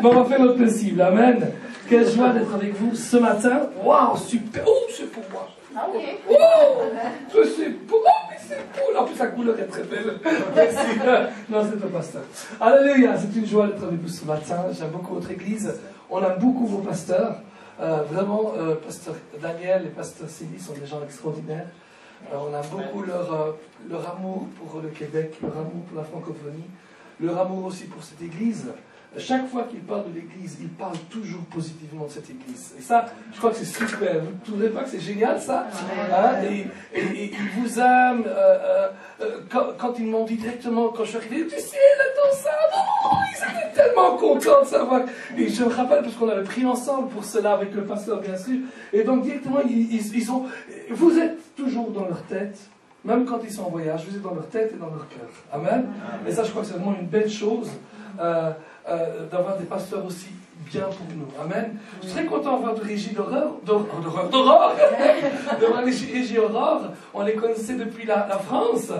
Mais on va faire notre possible. Amen. Quelle joie d'être avec vous ce matin. Waouh, super. Oh, c'est pour moi. Oh, c'est pour moi. Mais c'est cool. En plus, la couleur est très belle. Merci. Non, c'est le pasteur. Alléluia. C'est une joie d'être avec vous ce matin. J'aime beaucoup votre église. On aime beaucoup vos pasteurs. Vraiment, pasteur Daniel et pasteur Sylvie sont des gens extraordinaires. On a beaucoup leur amour pour le Québec, leur amour pour la francophonie, leur amour aussi pour cette église. Chaque fois qu'ils parlent de l'église, ils parlent toujours positivement de cette église. Et ça, je crois que c'est super. Vous ne trouvez pas que c'est génial, ça, hein? Et ils vous aiment. Quand ils m'ont dit directement, quand je suis arrivé, tu sais, là, dans ça, oh, ils étaient tellement contents de savoir. Et je me rappelle, parce qu'on avait pris ensemble pour cela avec le pasteur, bien sûr. Et donc, directement, ils ont... Vous êtes toujours dans leur tête. Même quand ils sont en voyage, vous êtes dans leur tête et dans leur cœur. Amen. Et ça, je crois que c'est vraiment une belle chose d'avoir des pasteurs aussi bien pour nous. Amen. Je suis très content de voir de Régie d'Aurore. De voir Régie Aurore. On les connaissait depuis la France.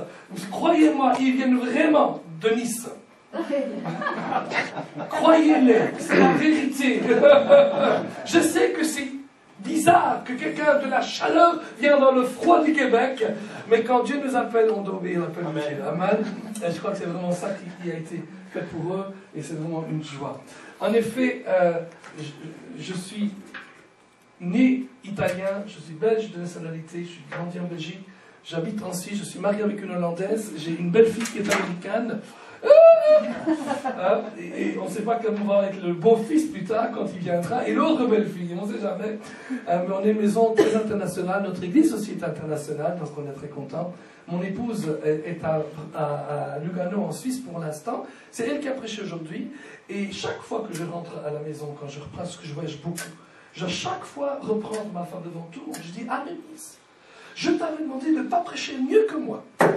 Croyez-moi, ils viennent vraiment de Nice. Croyez-les, c'est la vérité. Je sais que c'est bizarre que quelqu'un de la chaleur vienne dans le froid du Québec, mais quand Dieu nous appelle, on doit obéir l'appel de Dieu. Amen. Et je crois que c'est vraiment ça qui a été fait pour eux, et c'est vraiment une joie. En effet, je suis né italien, je suis belge de nationalité, je suis grandi en Belgique, j'habite en Suisse, je suis marié avec une Hollandaise, j'ai une belle fille qui est américaine. Et on ne sait pas comment on va être le beau-fils plus tard quand il viendra, et l'autre belle-fille, on ne sait jamais. Mais on est une maison très internationale, notre église aussi est internationale, donc on est très content. Mon épouse est à Lugano en Suisse pour l'instant, c'est elle qui a prêché aujourd'hui, et chaque fois que je rentre à la maison, quand je reprends, parce que je voyage beaucoup, je chaque fois reprendre ma femme devant tout, je dis, Amélis, je t'avais demandé de ne pas prêcher mieux que moi. Non,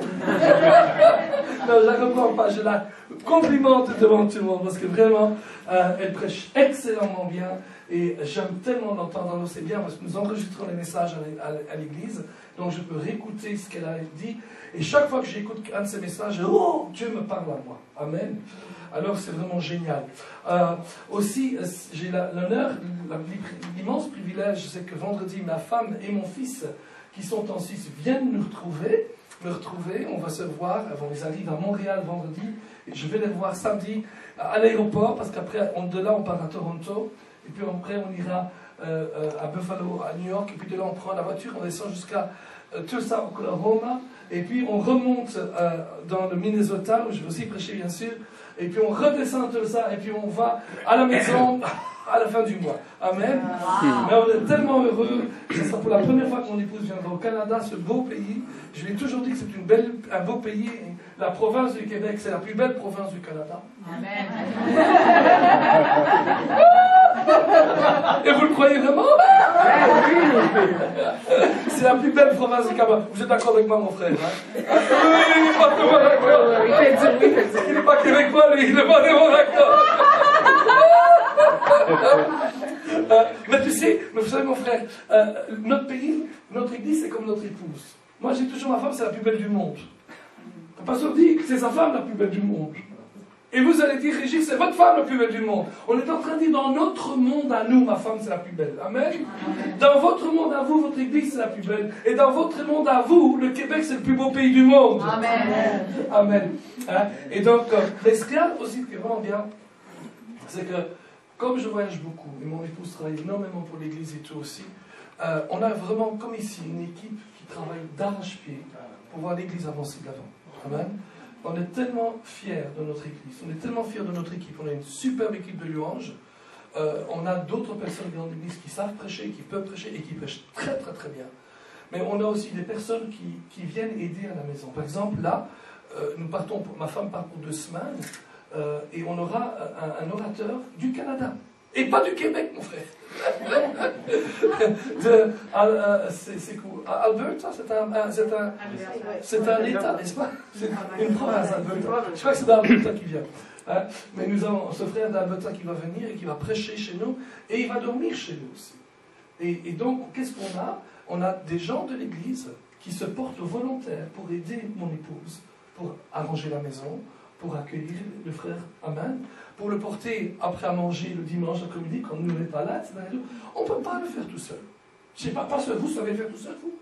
je la reprends pas, je la complimente devant tout le monde, parce que vraiment, elle prêche excellemment bien, et j'aime tellement l'entendre. Alors c'est bien, parce que nous enregistrons les messages à l'église, donc je peux réécouter ce qu'elle a dit, et chaque fois que j'écoute un de ces messages, oh, Dieu me parle à moi. Amen. Alors c'est vraiment génial. Aussi, j'ai l'honneur, l'immense privilège, c'est que vendredi, ma femme et mon fils, qui sont en Suisse, viennent me retrouver, on va se voir, ils arrivent à Montréal vendredi, et je vais les voir samedi à l'aéroport, parce qu'après, de là on part à Toronto, et puis après on ira à Buffalo, à New York, et puis de là on prend la voiture, on descend jusqu'à Tulsa, Oklahoma, et puis on remonte dans le Minnesota, où je vais aussi prêcher bien sûr, et puis on redescend à Tulsa, et puis on va à la maison à la fin du mois. Amen. Mais on est tellement heureux. Ce sera pour la première fois que mon épouse viendra au Canada, ce beau pays. Je lui ai toujours dit que c'est un beau pays. La province du Québec, c'est la plus belle province du Canada. Amen. Et vous le croyez vraiment? C'est la plus belle province du Canada. Vous êtes d'accord avec moi, mon frère? Hein? Oui, il n'est pas vraiment d'accord. Il n'est pas québécois, lui. Il n'est pas vraiment d'accord. Mais tu sais, vous savez mon frère, notre pays, notre église, c'est comme notre épouse. Moi j'ai toujours ma femme, c'est la plus belle du monde. Le pasteur dit que c'est sa femme la plus belle du monde. Et vous allez dire, Régis, c'est votre femme la plus belle du monde. On est en train de dire, dans notre monde à nous, ma femme c'est la plus belle. Amen. Dans votre monde à vous, votre église c'est la plus belle. Et dans votre monde à vous, le Québec c'est le plus beau pays du monde. Amen. Amen. Hein? Et donc, mais ce qu'il y a aussi qui est vraiment bien, c'est que comme je voyage beaucoup, et mon épouse travaille énormément pour l'église et tout aussi, on a vraiment, comme ici, une équipe qui travaille d'arrache-pied pour voir l'église avancer de l'avant. Amen. On est tellement fiers de notre église, on est tellement fiers de notre équipe, on a une superbe équipe de louanges, on a d'autres personnes dans l'église qui savent prêcher, qui peuvent prêcher et qui prêchent très très très bien. Mais on a aussi des personnes qui viennent aider à la maison. Par exemple, là, nous partons, ma femme part pour 2 semaines, et on aura un orateur du Canada. Et pas du Québec, mon frère. C'est cool. Alberta, c'est un État, n'est-ce pas? C'est une province, Alberta. Je crois que c'est d'Alberta qui vient. Hein? Mais nous avons ce frère d'Alberta qui va venir et qui va prêcher chez nous, et il va dormir chez nous aussi. Et donc, qu'est-ce qu'on a? On a des gens de l'église qui se portent volontaires pour aider mon épouse, pour arranger la maison, pour accueillir le frère. Amen. Pour le porter après à manger le dimanche après-midi, quand nous n'est pas là, etc. On ne peut pas le faire tout seul. Je ne sais pas, pasteur, vous savez le faire tout seul, vous?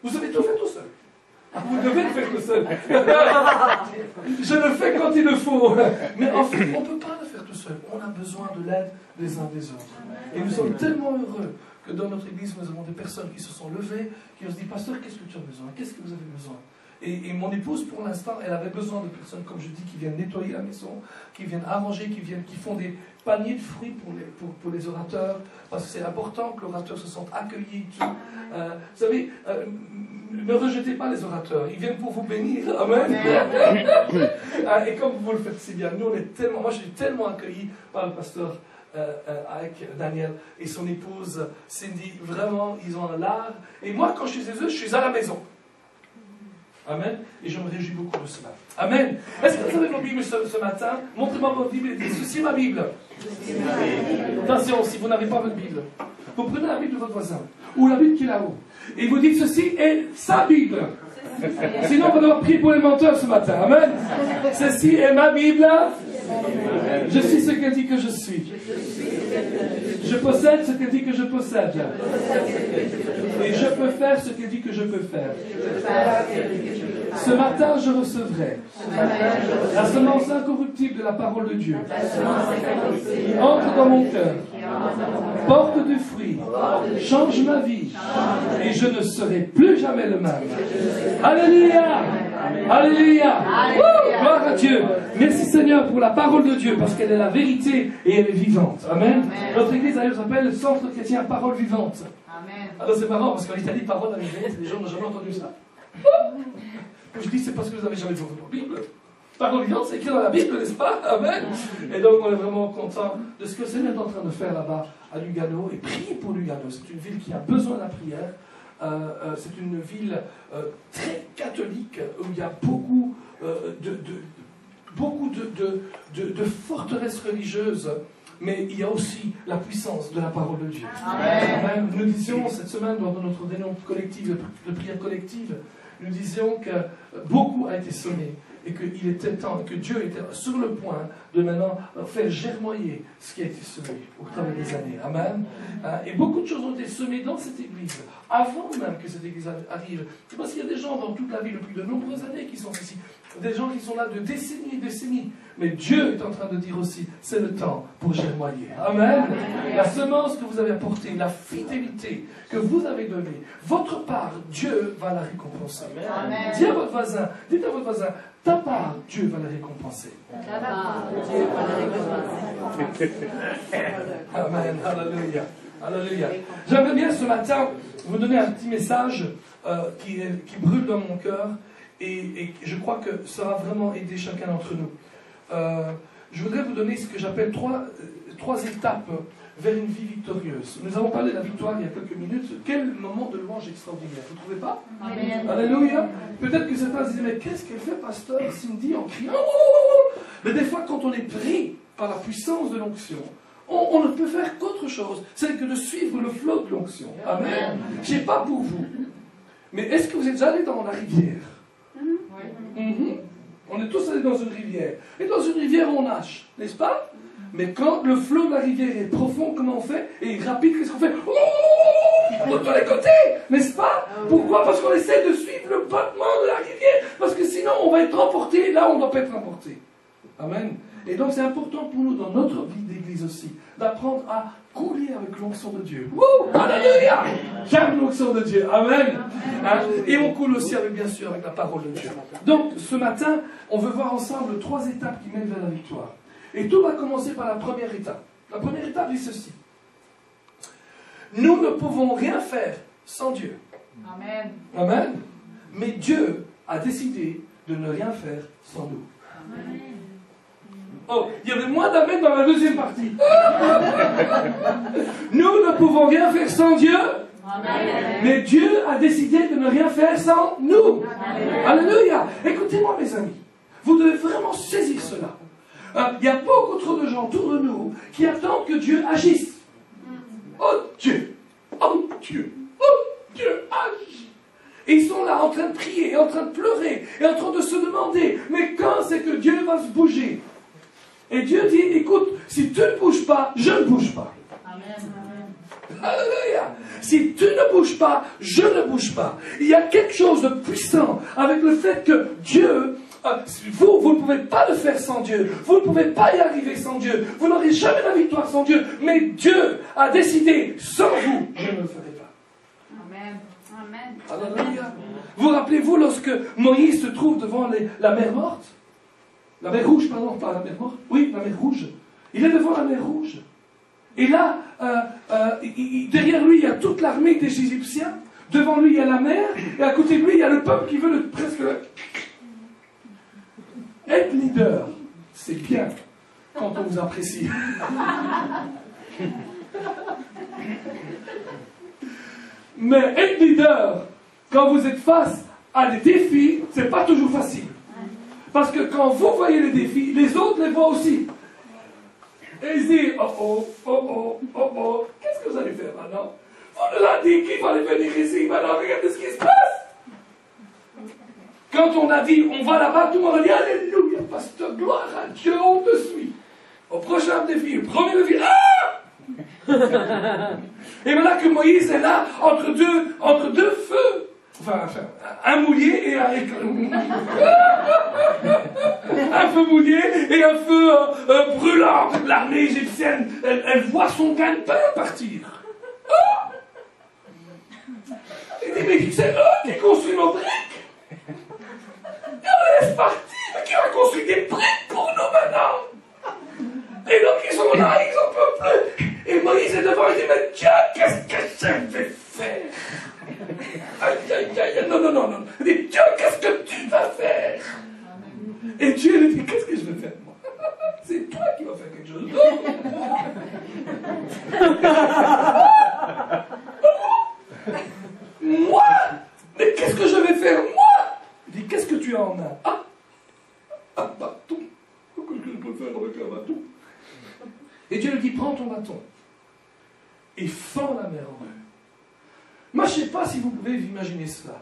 Vous savez tout faire tout seul. Vous devez le faire tout seul. Je le fais quand il le faut. Mais en fait, on ne peut pas le faire tout seul. On a besoin de l'aide des uns des autres. Et nous sommes tellement heureux que dans notre église, nous avons des personnes qui se sont levées, qui ont dit, pasteur, qu'est-ce que tu as besoin? Qu'est-ce que vous avez besoin? Et mon épouse, pour l'instant, elle avait besoin de personnes, comme je dis, qui viennent nettoyer la maison, qui viennent arranger, qui font des paniers de fruits pour les orateurs, parce que c'est important que l'orateur se sente accueilli. Vous savez, ne rejetez pas les orateurs, ils viennent pour vous bénir. Amen. Et comme vous le faites si bien, nous, moi je suis tellement accueilli par le pasteur avec Daniel et son épouse Cindy. Vraiment, ils ont un l'art. Et moi, quand je suis chez eux, je suis à la maison. Amen. Et je me réjouis beaucoup de cela. Amen. Est-ce que vous avez vos Bibles ce matin? Montrez-moi votre Bible et dites, ceci est ma Bible. Attention, si vous n'avez pas votre Bible, vous prenez la Bible de votre voisin, ou la Bible qui est là-haut, et vous dites, ceci est sa Bible. Sinon, on va devoir prier pour les menteurs ce matin. Amen. Ceci est ma Bible. Je suis ce qu'elle dit que je suis. Je possède ce qu'elle dit que je possède. Et je peux faire ce qu'elle dit que je peux faire. Ce matin, je recevrai la semence incorruptible de la parole de Dieu. Qui entre dans mon cœur, porte du fruit, change ma vie, et je ne serai plus jamais le même. Alléluia! Alléluia! Gloire à Dieu! Merci Seigneur pour la parole de Dieu, parce qu'elle est la vérité et elle est vivante. Amen. Notre église d'ailleurs s'appelle le Centre chrétien Parole Vivante. Amen. Alors c'est marrant, parce qu'en Italie, parole à vivante, les gens n'ont jamais entendu ça. Je dis, c'est parce que vous n'avez jamais vu votre Bible. Parole vivante, c'est écrit dans la Bible, n'est-ce pas? Amen. Et donc, on est vraiment content de ce que le Seigneur est en train de faire là-bas à Lugano. Et priez pour Lugano. C'est une ville qui a besoin de la prière. C'est une ville très catholique où il y a beaucoup de forteresses religieuses. Mais il y a aussi la puissance de la parole de Dieu. Amen. Nous disions cette semaine dans notre réunion collective, de prière collective, nous disions que beaucoup a été semé et qu'il était temps, que Dieu était sur le point de maintenant faire germoyer ce qui a été semé au travers des années. Amen. Et beaucoup de choses ont été semées dans cette église, avant même que cette église arrive. C'est parce qu'il y a des gens dans toute la ville depuis de nombreuses années qui sont ici. Des gens qui sont là de décennies et décennies. Mais Dieu est en train de dire aussi, c'est le temps pour germoyer. Amen. La semence que vous avez apportée, la fidélité que vous avez donnée, votre part, Dieu va la récompenser. Amen. Dites à votre voisin, ta part, Dieu va la récompenser. Ta part, Dieu va la récompenser. Amen. Alléluia. Alléluia. J'aimerais bien ce matin vous donner un petit message qui brûle dans mon cœur. Et je crois que ça va vraiment aider chacun d'entre nous. Je voudrais vous donner ce que j'appelle trois étapes vers une vie victorieuse. Nous avons parlé de la victoire il y a quelques minutes. Quel moment de louange extraordinaire, vous ne trouvez pas? Amen. Alléluia. Peut-être que certains se disent, mais qu'est-ce qu'elle fait, pasteur Cindy, en criant? Mais des fois, quand on est pris par la puissance de l'onction, on ne peut faire qu'autre chose, c'est que de suivre le flot de l'onction. Amen. Je ne sais pas pour vous, mais est-ce que vous êtes déjà allé dans la rivière? On est tous allés dans une rivière. Et dans une rivière, on nage, n'est-ce pas? Mais quand le flot de la rivière est profond, comment on fait? Et rapide, qu'est-ce qu'on fait? De tous les côtés, n'est-ce pas? Pourquoi? Parce qu'on essaie de suivre le battement de la rivière. Parce que sinon, on va être emporté. Là, on ne doit pas être emporté. Amen. Et donc, c'est important pour nous, dans notre vie d'église aussi, d'apprendre à couler avec l'onction de Dieu. Alléluia! J'aime l'onction de Dieu. Amen. Et on coule aussi, bien sûr, avec la parole de Dieu. Donc, ce matin, on veut voir ensemble 3 étapes qui mènent vers la victoire. Et tout va commencer par la première étape. La première étape dit ceci. Nous ne pouvons rien faire sans Dieu. Amen. Amen. Mais Dieu a décidé de ne rien faire sans nous. Amen. Oh, il y avait moins d'amen dans la deuxième partie. Nous ne pouvons rien faire sans Dieu. Amen. Mais Dieu a décidé de ne rien faire sans nous. Amen. Alléluia. Écoutez-moi mes amis. Vous devez vraiment saisir cela. Il y a beaucoup trop de gens autour de nous qui attendent que Dieu agisse. Oh Dieu. Oh Dieu. Oh Dieu agit. Et ils sont là en train de prier. est en train de pleurer, est en train de se demander, mais quand c'est que Dieu va se bouger? Et Dieu dit, écoute, si tu ne bouges pas, je ne bouge pas. Amen. Alléluia. Si tu ne bouges pas, je ne bouge pas. Il y a quelque chose de puissant avec le fait que Dieu, vous ne pouvez pas le faire sans Dieu. Vous ne pouvez pas y arriver sans Dieu. Vous n'aurez jamais la victoire sans Dieu. Mais Dieu a décidé, sans vous, je ne le ferai pas. Amen. Amen. Alléluia. Vous rappelez-vous lorsque Moïse se trouve devant la mer morte? La mer rouge, pardon, pas la mer morte. Oui, la mer rouge. Il est devant la mer rouge. Et là, derrière lui, il y a toute l'armée des Égyptiens. Devant lui, il y a la mer. Et à côté de lui, il y a le peuple qui veut presque... Être leader, c'est bien quand on vous apprécie. Mais être leader, quand vous êtes face à des défis, c'est pas toujours facile. Parce que quand vous voyez les défis, les autres les voient aussi. Et ils disent, qu'est-ce que vous allez faire maintenant? Vous nous avez dit qu'il fallait venir ici, maintenant regardez ce qui se passe. Quand on a dit, on va là-bas, tout le monde a dit, alléluia, pasteur, gloire à Dieu, on te suit. Au prochain défi, au premier défi, Et voilà que Moïse est là, entre deux feux. Enfin, un mouillé et un feu mouillé et un feu brûlant. L'armée égyptienne, elle voit son gagne-pain partir. Il dit, mais c'est eux qui construisent nos briques. Et on laisse partir, mais qui a construit des briques pour nous maintenant? Et donc ils sont là, ils en peuvent plus. Et Moïse est devant, il dit, mais Dieu, qu'est-ce que je vais faire? Aïe, aïe, aïe, non. Il dit, Dieu, qu'est-ce que tu vas faire? Et Dieu lui dit, qu'est-ce que je vais faire, moi? C'est toi qui vas faire quelque chose d'autre. Moi? Mais qu'est-ce que je vais faire, moi? Il dit, qu'est-ce que tu as en main? Un bâton. Qu'est-ce que je peux faire avec un bâton? Et Dieu lui dit, prends ton bâton et fends la mer en deux. Moi, je ne sais pas si vous pouvez imaginer cela.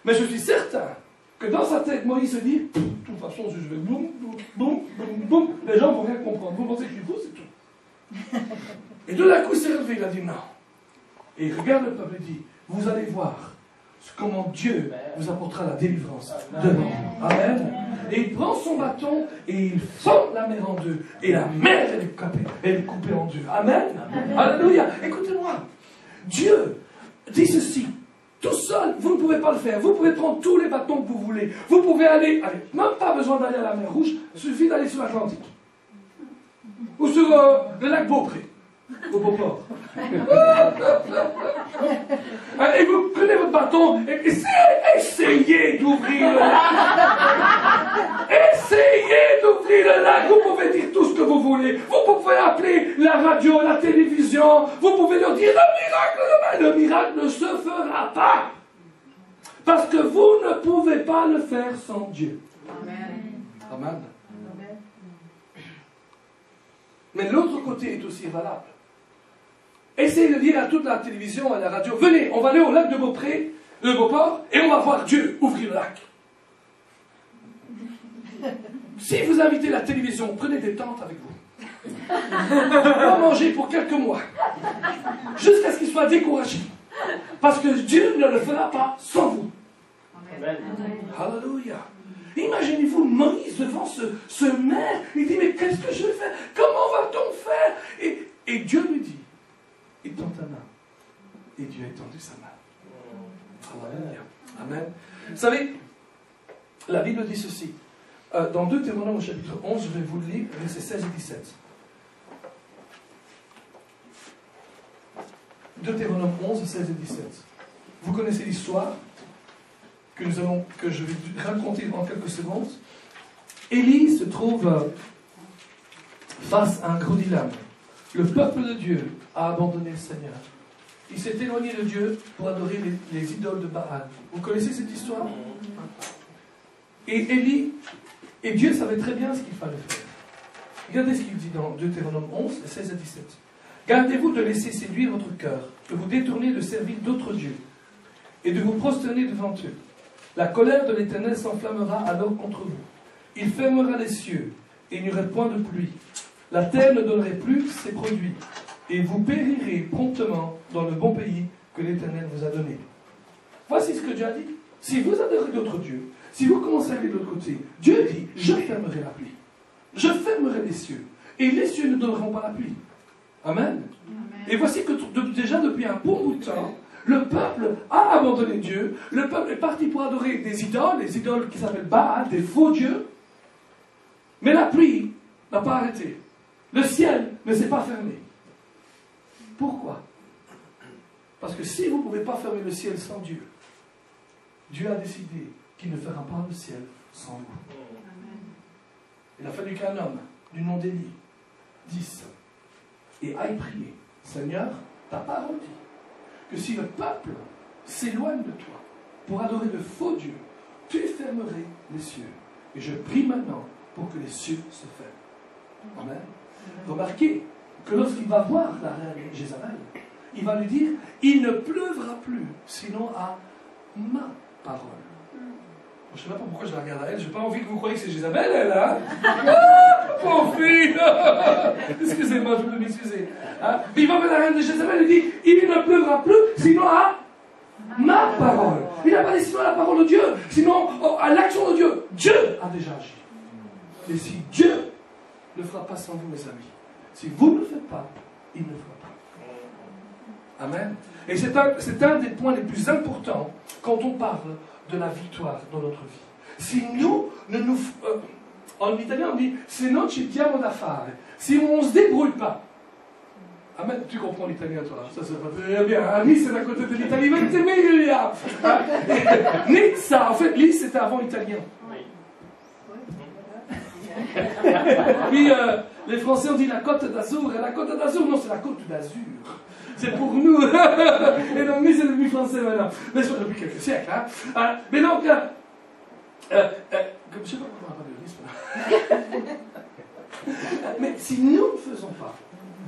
Mais je suis certain que dans sa tête, Moïse se dit, de toute façon, si je vais boum, boum, boum, boum, boum, les gens ne vont rien comprendre. Vous pensez que je suis fou, c'est tout. Et tout d'un coup, il s'est relevé, il a dit non. Et il regarde le peuple et dit, vous allez voir comment Dieu vous apportera la délivrance demain. Amen. Et il prend son bâton et il fend la mer en deux. Et la mer, elle est coupée en deux. Amen. Alléluia. Écoutez-moi. Dieu dit ceci. Tout seul, vous ne pouvez pas le faire. Vous pouvez prendre tous les bâtons que vous voulez. Vous pouvez aller, même pas besoin d'aller à la mer Rouge, il suffit d'aller sur l'Atlantique. Ou sur le lac Beaupré, au Beauport. Et vous prenez votre bâton et essayez d'ouvrir le lac. Essayez d'ouvrir le lac. Vous pouvez dire tout ce que vous voulez. Vous pouvez appeler la radio, la télévision. Vous pouvez leur dire le miracle ne se fera pas. Parce que vous ne pouvez pas le faire sans Dieu. Amen. Amen. Mais l'autre côté est aussi valable. Essayez de dire à toute la télévision, à la radio, venez, on va aller au lac de Beaupré, le Beauport, et on va voir Dieu ouvrir le lac. Si vous invitez la télévision, prenez des tentes avec vous. On va manger pour quelques mois, jusqu'à ce qu'ils soient découragés. Parce que Dieu ne le fera pas sans vous. Amen. Alléluia. Imaginez-vous Moïse devant ce maire, il dit, mais qu'est-ce que je vais faire? Comment va-t-on faire? Et Dieu lui dit, étends ta main. Et Dieu a étendu sa main. Alléluia. Amen. Vous savez, la Bible dit ceci. Dans Deutéronome au chapitre 11, je vais vous le lire, versets 16 et 17. Deutéronome 11, 16 et 17. Vous connaissez l'histoire que je vais raconter en quelques secondes. Élie se trouve face à un gros dilemme. Le peuple de Dieu a abandonné le Seigneur. Il s'est éloigné de Dieu pour adorer les idoles de Baal. Vous connaissez cette histoire? Et Élie, et Dieu savait très bien ce qu'il fallait faire. Regardez ce qu'il dit dans Deutéronome 11, 16 et 17. Gardez-vous de laisser séduire votre cœur, de vous détourner de servir d'autres dieux, et de vous prosterner devant eux. La colère de l'Éternel s'enflammera alors contre vous. Il fermera les cieux, et il n'y aurait point de pluie. La terre ne donnerait plus ses produits, et vous périrez promptement dans le bon pays que l'Éternel vous a donné. Voici ce que Dieu a dit. Si vous adorez d'autres dieux, si vous commencez à aller de l'autre côté, Dieu dit, je fermerai la pluie. Je fermerai les cieux, et les cieux ne donneront pas la pluie. Amen. Amen. Et voici que déjà depuis un bon bout de temps, le peuple a abandonné Dieu, le peuple est parti pour adorer des idoles qui s'appellent Baal, des faux dieux, mais la pluie n'a pas arrêté. Le ciel ne s'est pas fermé. Pourquoi? Parce que si vous ne pouvez pas fermer le ciel sans Dieu, Dieu a décidé qu'il ne fera pas le ciel sans vous. Il a fallu qu'un homme du nom d'Élie dise et aille prier, Seigneur, ta parole dit que si le peuple s'éloigne de toi pour adorer de faux dieux, tu fermerais les cieux. Et je prie maintenant pour que les cieux se ferment. Amen. Remarquez que lorsqu'il va voir la reine Jézabel, il va lui dire, il ne pleuvra plus, sinon à ma parole. Je ne sais pas pourquoi je la regarde à elle, je n'ai pas envie que vous croyiez que c'est Jézabel, elle, hein? Pauvre fille! Excusez-moi, je peux m'excuser. Hein? Il va voir la reine de Jézabel et dit, il ne pleuvra plus, sinon à ma parole. Il n'a pas dit sinon à la parole de Dieu, sinon à l'action de Dieu. Dieu a déjà agi. Et si Dieu ne fera pas sans vous, mes amis, si vous ne le faites pas, il ne le fera pas. Amen. Et c'est un des points les plus importants quand on parle de la victoire dans notre vie. Si nous, en italien on dit, se non ci diamo da fare, si on ne se débrouille pas. Amen, tu comprends l'italien toi, ça se passe très bien. À Nice c'est à côté de l'Italie, 20 miglia. Nizza, en fait Nice c'était avant l'italien. Puis les Français ont dit la côte d'Azur, et la côte d'Azur, non c'est la côte d'Azur. C'est pour nous. Et donc, nous, c'est devenu français maintenant. Mais c'est depuis quelques siècles. Hein. Mais donc, je ne sais pas pourquoi on n'a pas de risque. Mais si nous ne faisons pas,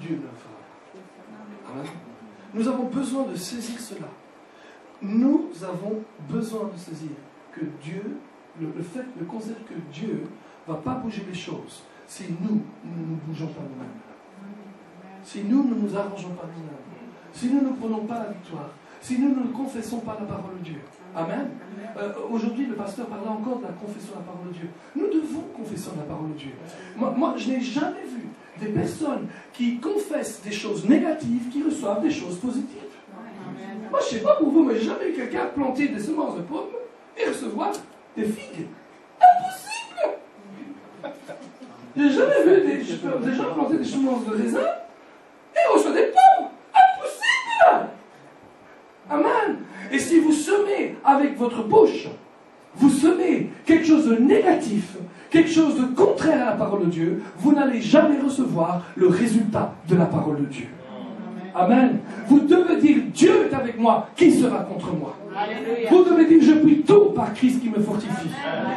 Dieu ne le fera pas. Amen. Nous avons besoin de saisir cela. Nous avons besoin de saisir que Dieu, le concept que Dieu ne va pas bouger les choses si nous ne nous bougeons pas nous-mêmes. Si nous ne nous arrangeons pas nous-mêmes. Si nous ne prenons pas la victoire, si nous ne confessons pas la parole de Dieu. Amen. Aujourd'hui, le pasteur parlait encore de la confession de la parole de Dieu. Nous devons confesser la parole de Dieu. Moi, je n'ai jamais vu des personnes qui confessent des choses négatives qui reçoivent des choses positives. Moi, je ne sais pas pour vous, mais je n'ai jamais vu quelqu'un planter des semences de pommes et recevoir des figues. Impossible! Je n'ai jamais vu des gens planter des semences de raisin et reçoivent des pommes. Impossible! Amen. Et si vous semez avec votre bouche, vous semez quelque chose de négatif, quelque chose de contraire à la parole de Dieu, vous n'allez jamais recevoir le résultat de la parole de Dieu. Amen. Vous devez dire, Dieu est avec moi, qui sera contre moi? Alléluia. Vous devez dire, je puis tout par Christ qui me fortifie.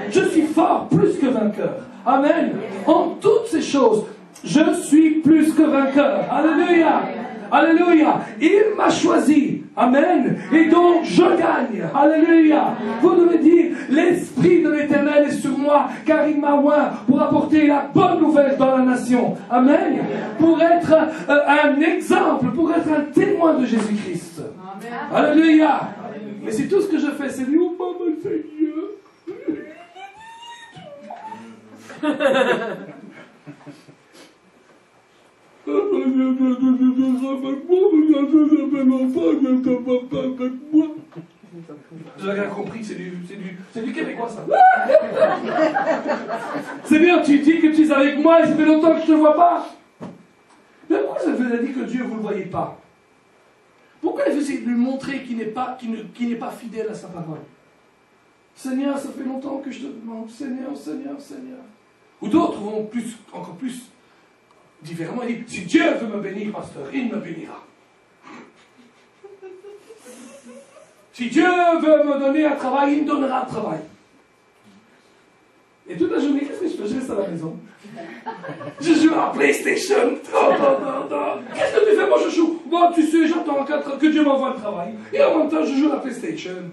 Je suis fort, plus que vainqueur. Amen. En toutes ces choses, je suis plus que vainqueur. Alléluia. Alléluia. Il m'a choisi. Amen. Et donc, je gagne. Alléluia. Vous devez dire, l'Esprit de l'Éternel est sur moi, car il m'a oint pour apporter la bonne nouvelle dans la nation. Amen. Pour être un exemple, pour être un témoin de Jésus-Christ. Alléluia. Mais si tout ce que je fais, c'est dire, oh, maman, Seigneur. Vous avez rien compris, c'est du québécois ça. C'est bien, tu dis que tu es avec moi et ça fait longtemps que je ne te vois pas. Mais pourquoi ça vous a dit que Dieu vous ne le voyez pas? Pourquoi il essayez de lui montrer qu'il n'est pas fidèle à sa parole? Seigneur, ça fait longtemps que je te demande, Seigneur, Seigneur, Seigneur. Ou d'autres vont encore plus différemment, il dit, si Dieu veut me bénir, pasteur, il me bénira. Si Dieu veut me donner un travail, il me donnera un travail. Et toute la journée, qu'est-ce que je fais? Je reste à la maison. Je joue à PlayStation. Qu'est-ce que tu fais? Moi, je joue. Bon, tu sais, j'attends que Dieu m'envoie le travail. Et en même temps, je joue à la PlayStation.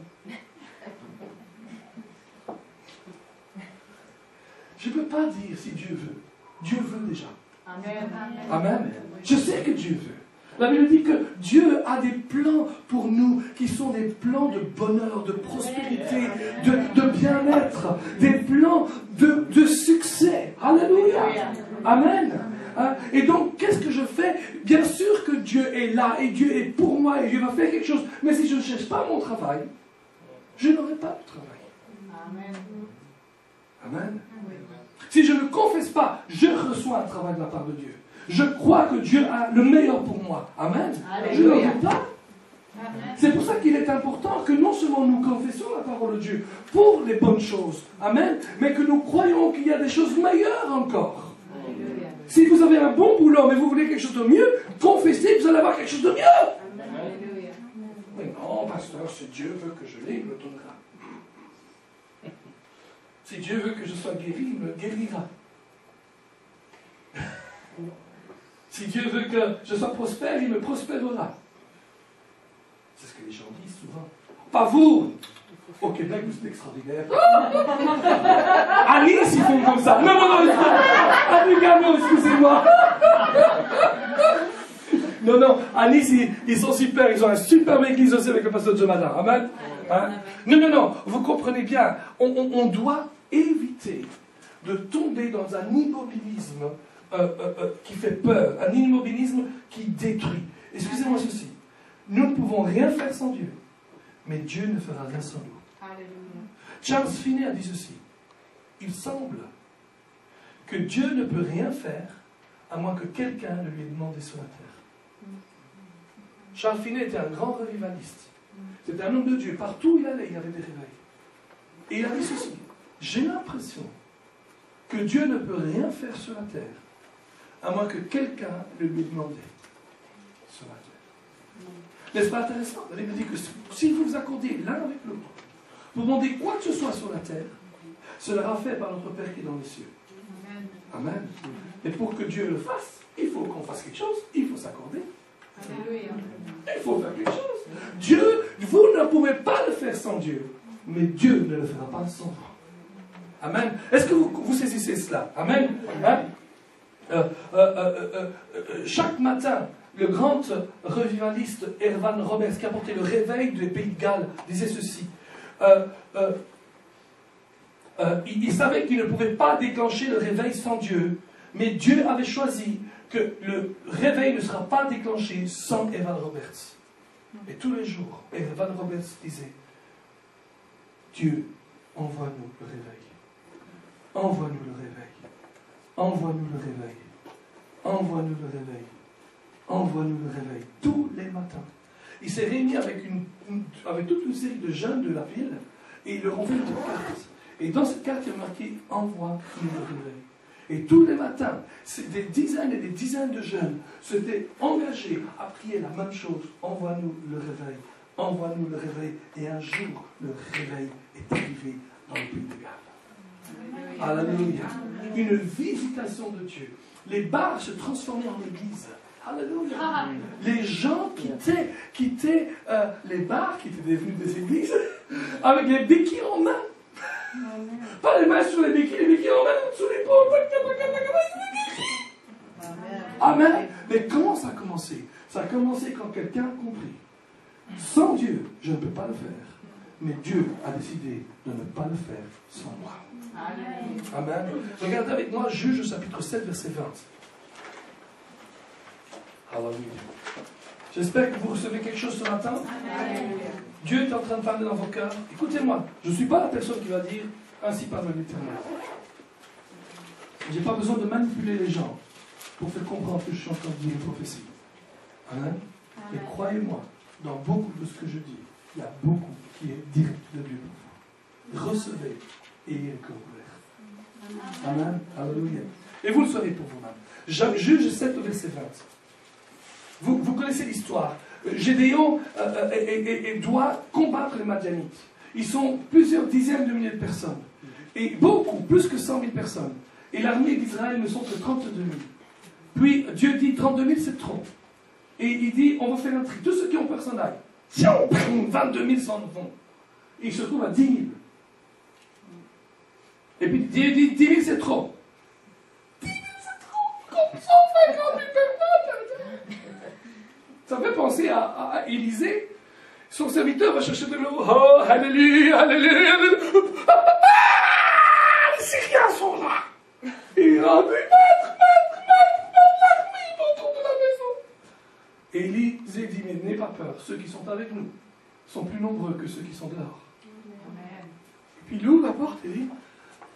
Je ne peux pas dire si Dieu veut. Dieu veut déjà. Amen. Amen. Je sais que Dieu veut. La Bible dit que Dieu a des plans pour nous qui sont des plans de bonheur, de prospérité, de bien-être, des plans de succès. Alléluia. Amen. Et donc, qu'est-ce que je fais? Bien sûr que Dieu est là et Dieu est pour moi et Dieu va faire quelque chose. Mais si je ne cherche pas mon travail, je n'aurai pas de travail. Amen. Amen. Si je ne confesse pas, je reçois un travail de la part de Dieu. Je crois que Dieu a le meilleur pour moi. Amen. Alléluia. Je ne le veux pas. Amen. C'est pour ça qu'il est important que non seulement nous confessions la parole de Dieu pour les bonnes choses. Amen. Mais que nous croyons qu'il y a des choses meilleures encore. Alléluia. Si vous avez un bon boulot, mais vous voulez quelque chose de mieux, confessez, vous allez avoir quelque chose de mieux. Alléluia. Mais non, pasteur, si Dieu veut que je l'ai, il me donnera. Si Dieu veut que je sois guéri, il me guérira. Si Dieu veut que je sois prospère, il me prospérera. C'est ce que les gens disent souvent. Pas vous! Au Québec, vous êtes extraordinaire. À Nice, ils font comme ça. Non, à Lugano, excusez-moi. Non, à Nice, ils sont super. Ils ont un superbe église aussi avec le pasteur Jonathan. Amen. Hein? Non, vous comprenez bien. On doit éviter de tomber dans un immobilisme qui fait peur, un immobilisme qui détruit. Excusez-moi ceci. Nous ne pouvons rien faire sans Dieu, mais Dieu ne fera rien sans nous. Alléluia. Charles Finney a dit ceci. Il semble que Dieu ne peut rien faire à moins que quelqu'un ne lui ait demandé sur la terre. Charles Finney était un grand revivaliste. C'était un homme de Dieu. Partout où il allait, il y avait des réveils. Et il a dit ceci. J'ai l'impression que Dieu ne peut rien faire sur la terre à moins que quelqu'un le lui ait demandé sur la terre. N'est-ce pas intéressant? La Bible dit que si vous vous accordez l'un avec l'autre, vous demandez quoi que ce soit sur la terre, cela sera fait par notre Père qui est dans les cieux. Amen. Et pour que Dieu le fasse, il faut qu'on fasse quelque chose, il faut s'accorder. Alléluia. Il faut faire quelque chose. Dieu, vous ne pouvez pas le faire sans Dieu, mais Dieu ne le fera pas sans vous. Amen. Est-ce que vous saisissez cela? Amen. Hein? Chaque matin, le grand revivaliste Ervan Roberts, qui a porté le réveil des pays de Galles, disait ceci. Il savait qu'il ne pouvait pas déclencher le réveil sans Dieu, mais Dieu avait choisi que le réveil ne sera pas déclenché sans Ervan Roberts. Et tous les jours, Ervan Roberts disait, Dieu, envoie-nous le réveil. Envoie-nous le réveil. Envoie-nous le réveil. Envoie-nous le réveil. Envoie-nous le réveil. Tous les matins. Il s'est réuni avec toute une série de jeunes de la ville et ils leur ont fait une carte. Et dans cette carte, il y a marqué « Envoie-nous le réveil ». Et tous les matins, des dizaines et des dizaines de jeunes s'étaient engagés à prier la même chose. Envoie-nous le réveil. Envoie-nous le réveil. Et un jour, le réveil est arrivé dans le pays de Galles. Alléluia. Une visitation de Dieu. Les bars se transformaient en église. Alléluia. Les gens quittaient les bars qui étaient devenus des églises avec les béquilles en main. Pas les mains sur les béquilles en main, sous l'épaule. Amen. Mais comment ça a commencé? Ça a commencé quand quelqu'un a compris. Sans Dieu, je ne peux pas le faire. Mais Dieu a décidé de ne pas le faire sans moi. Amen. Regardez avec moi Juge chapitre 7, verset 20. Alléluia. J'espère que vous recevez quelque chose ce matin. Dieu est en train de parler dans vos cœurs. Écoutez-moi, je ne suis pas la personne qui va dire ainsi parle l'Éternel. Je n'ai pas besoin de manipuler les gens pour faire comprendre que je suis en train de dire une prophétie. Amen. Et croyez-moi, dans beaucoup de ce que je dis, il y a beaucoup qui est direct de Dieu pour vous. Recevez et ayez le cœur ouvert. Amen. Alléluia. Et vous le savez pour vous-même. Juge 7, verset 20. Vous connaissez l'histoire. Gédéon doit combattre les Madianites. Ils sont plusieurs dizaines de milliers de personnes. Et beaucoup, plus que 100 000 personnes. Et l'armée d'Israël ne sont que 32 000. Puis Dieu dit 32 000 c'est trop. Et il dit on va faire un tri. Tous ceux qui ont personne aille. 22 000 s'en vont. Et ils se trouvent à 10 000. Et puis 10 000 c'est trop. 10 000 c'est trop. Comme 150 000 personnes. Ça me fait penser à Élisée. Son serviteur va chercher de l'eau. Oh, alléluia, alléluia, alléluia. Les Syriens sont là. Et il a dit, maître, l'armée autour de la maison. Élisée dit, mais n'aie pas peur. Ceux qui sont avec nous sont plus nombreux que ceux qui sont dehors. Amen. Et puis il ouvre la porte et dit,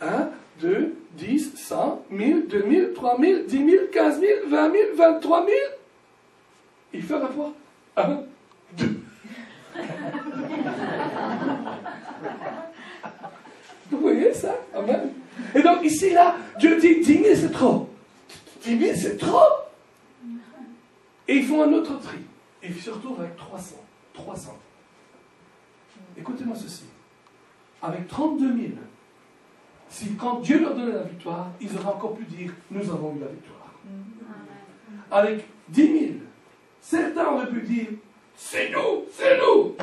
1, 2, 10, 100, 1000, 2000, 3000, 10 000, 15 000, 20 000, 23 000. Il ferme la porte. 1, 2. Vous voyez ça? Amen. Et donc ici, là, Dieu dit 10 000 c'est trop. 10 000 c'est trop. Et ils font un autre tri. Et ils se retrouvent avec 300. 300. Écoutez-moi ceci. Avec 32 000, si quand Dieu leur donnait la victoire, ils auraient encore pu dire, nous avons eu la victoire. Avec 10 000, certains auraient pu dire, c'est nous, c'est nous.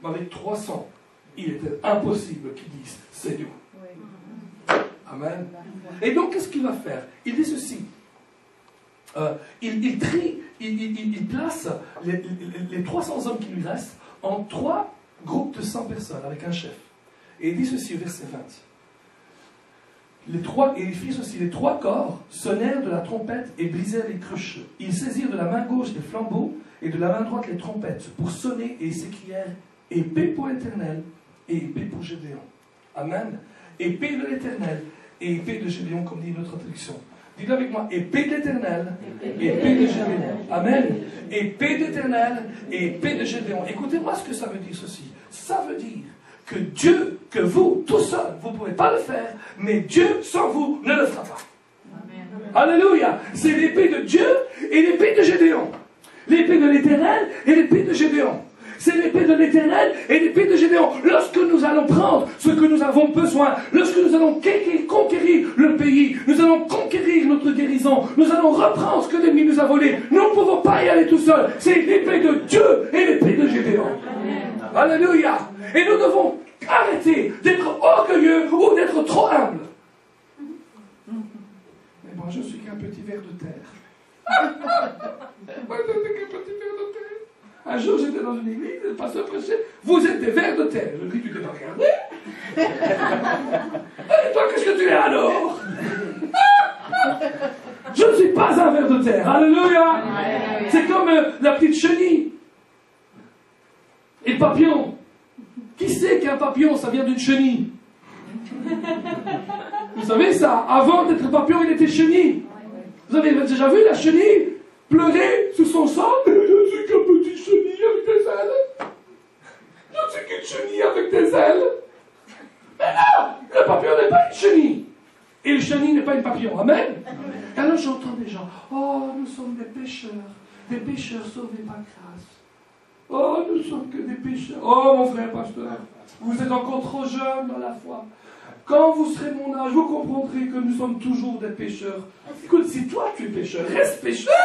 Mais avec 300, il était impossible qu'ils disent, c'est nous. Amen. Et donc, qu'est-ce qu'il va faire? Il dit ceci. Il trie, il place les 300 hommes qui lui restent en 3 groupes de 100 personnes avec un chef. Et il dit ceci au verset 20. Et il fit ceci, les 3 corps sonnèrent de la trompette et brisèrent les cruches. Ils saisirent de la main gauche les flambeaux et de la main droite les trompettes pour sonner et s'écrièrent épée pour l'Éternel et épée pour Gédéon. Amen. Épée de l'Éternel et épée de Gédéon, comme dit notre traduction. Dites avec moi, épée de l'Éternel, épée de Gédéon. Amen. Épée de l'Éternel et épée de Gédéon. Écoutez-moi ce que ça veut dire ceci. Ça veut dire que Dieu, que vous, tout seul, vous ne pouvez pas le faire, mais Dieu, sans vous, ne le fera pas. Amen. Alléluia. C'est l'épée de Dieu et l'épée de Gédéon. L'épée de l'Éternel et l'épée de Gédéon. C'est l'épée de l'Éternel et l'épée de Gédéon. Lorsque nous allons prendre ce que nous avons besoin, lorsque nous allons conquérir le pays, nous allons conquérir notre guérison, nous allons reprendre ce que l'ennemi nous a volé, nous ne pouvons pas y aller tout seul. C'est l'épée de Dieu et l'épée de Gédéon. Amen. Alléluia. Et nous devons arrêter d'être orgueilleux ou d'être trop humbles. Mais moi, je suis qu'un petit ver de terre. Moi, je suis qu'un petit ver de terre. Un jour, j'étais dans une église, le pasteur prêchait, vous êtes des vers de terre. Je lui dis, tu t'es pas regardé? Et toi, qu'est-ce que tu es alors? Je ne suis pas un ver de terre. Alléluia. C'est comme la petite chenille. Et le papillon. Qui sait qu'un papillon, ça vient d'une chenille? Vous savez ça? Avant d'être papillon, il était chenille. Vous avez déjà vu la chenille pleurer sous son sang? Je suis qu'un petit chenille avec des ailes. Je suis qu'une chenille avec des ailes. Mais non, le papillon n'est pas une chenille. Et le chenille n'est pas une papillon. Amen. Et alors j'entends des gens, oh, nous sommes des pécheurs sauvés par grâce. Oh, nous sommes que des pécheurs. Oh, mon frère pasteur, vous êtes encore trop jeune dans la foi. Quand vous serez mon âge, vous comprendrez que nous sommes toujours des pécheurs. Écoute, si toi tu es pécheur, reste pécheur.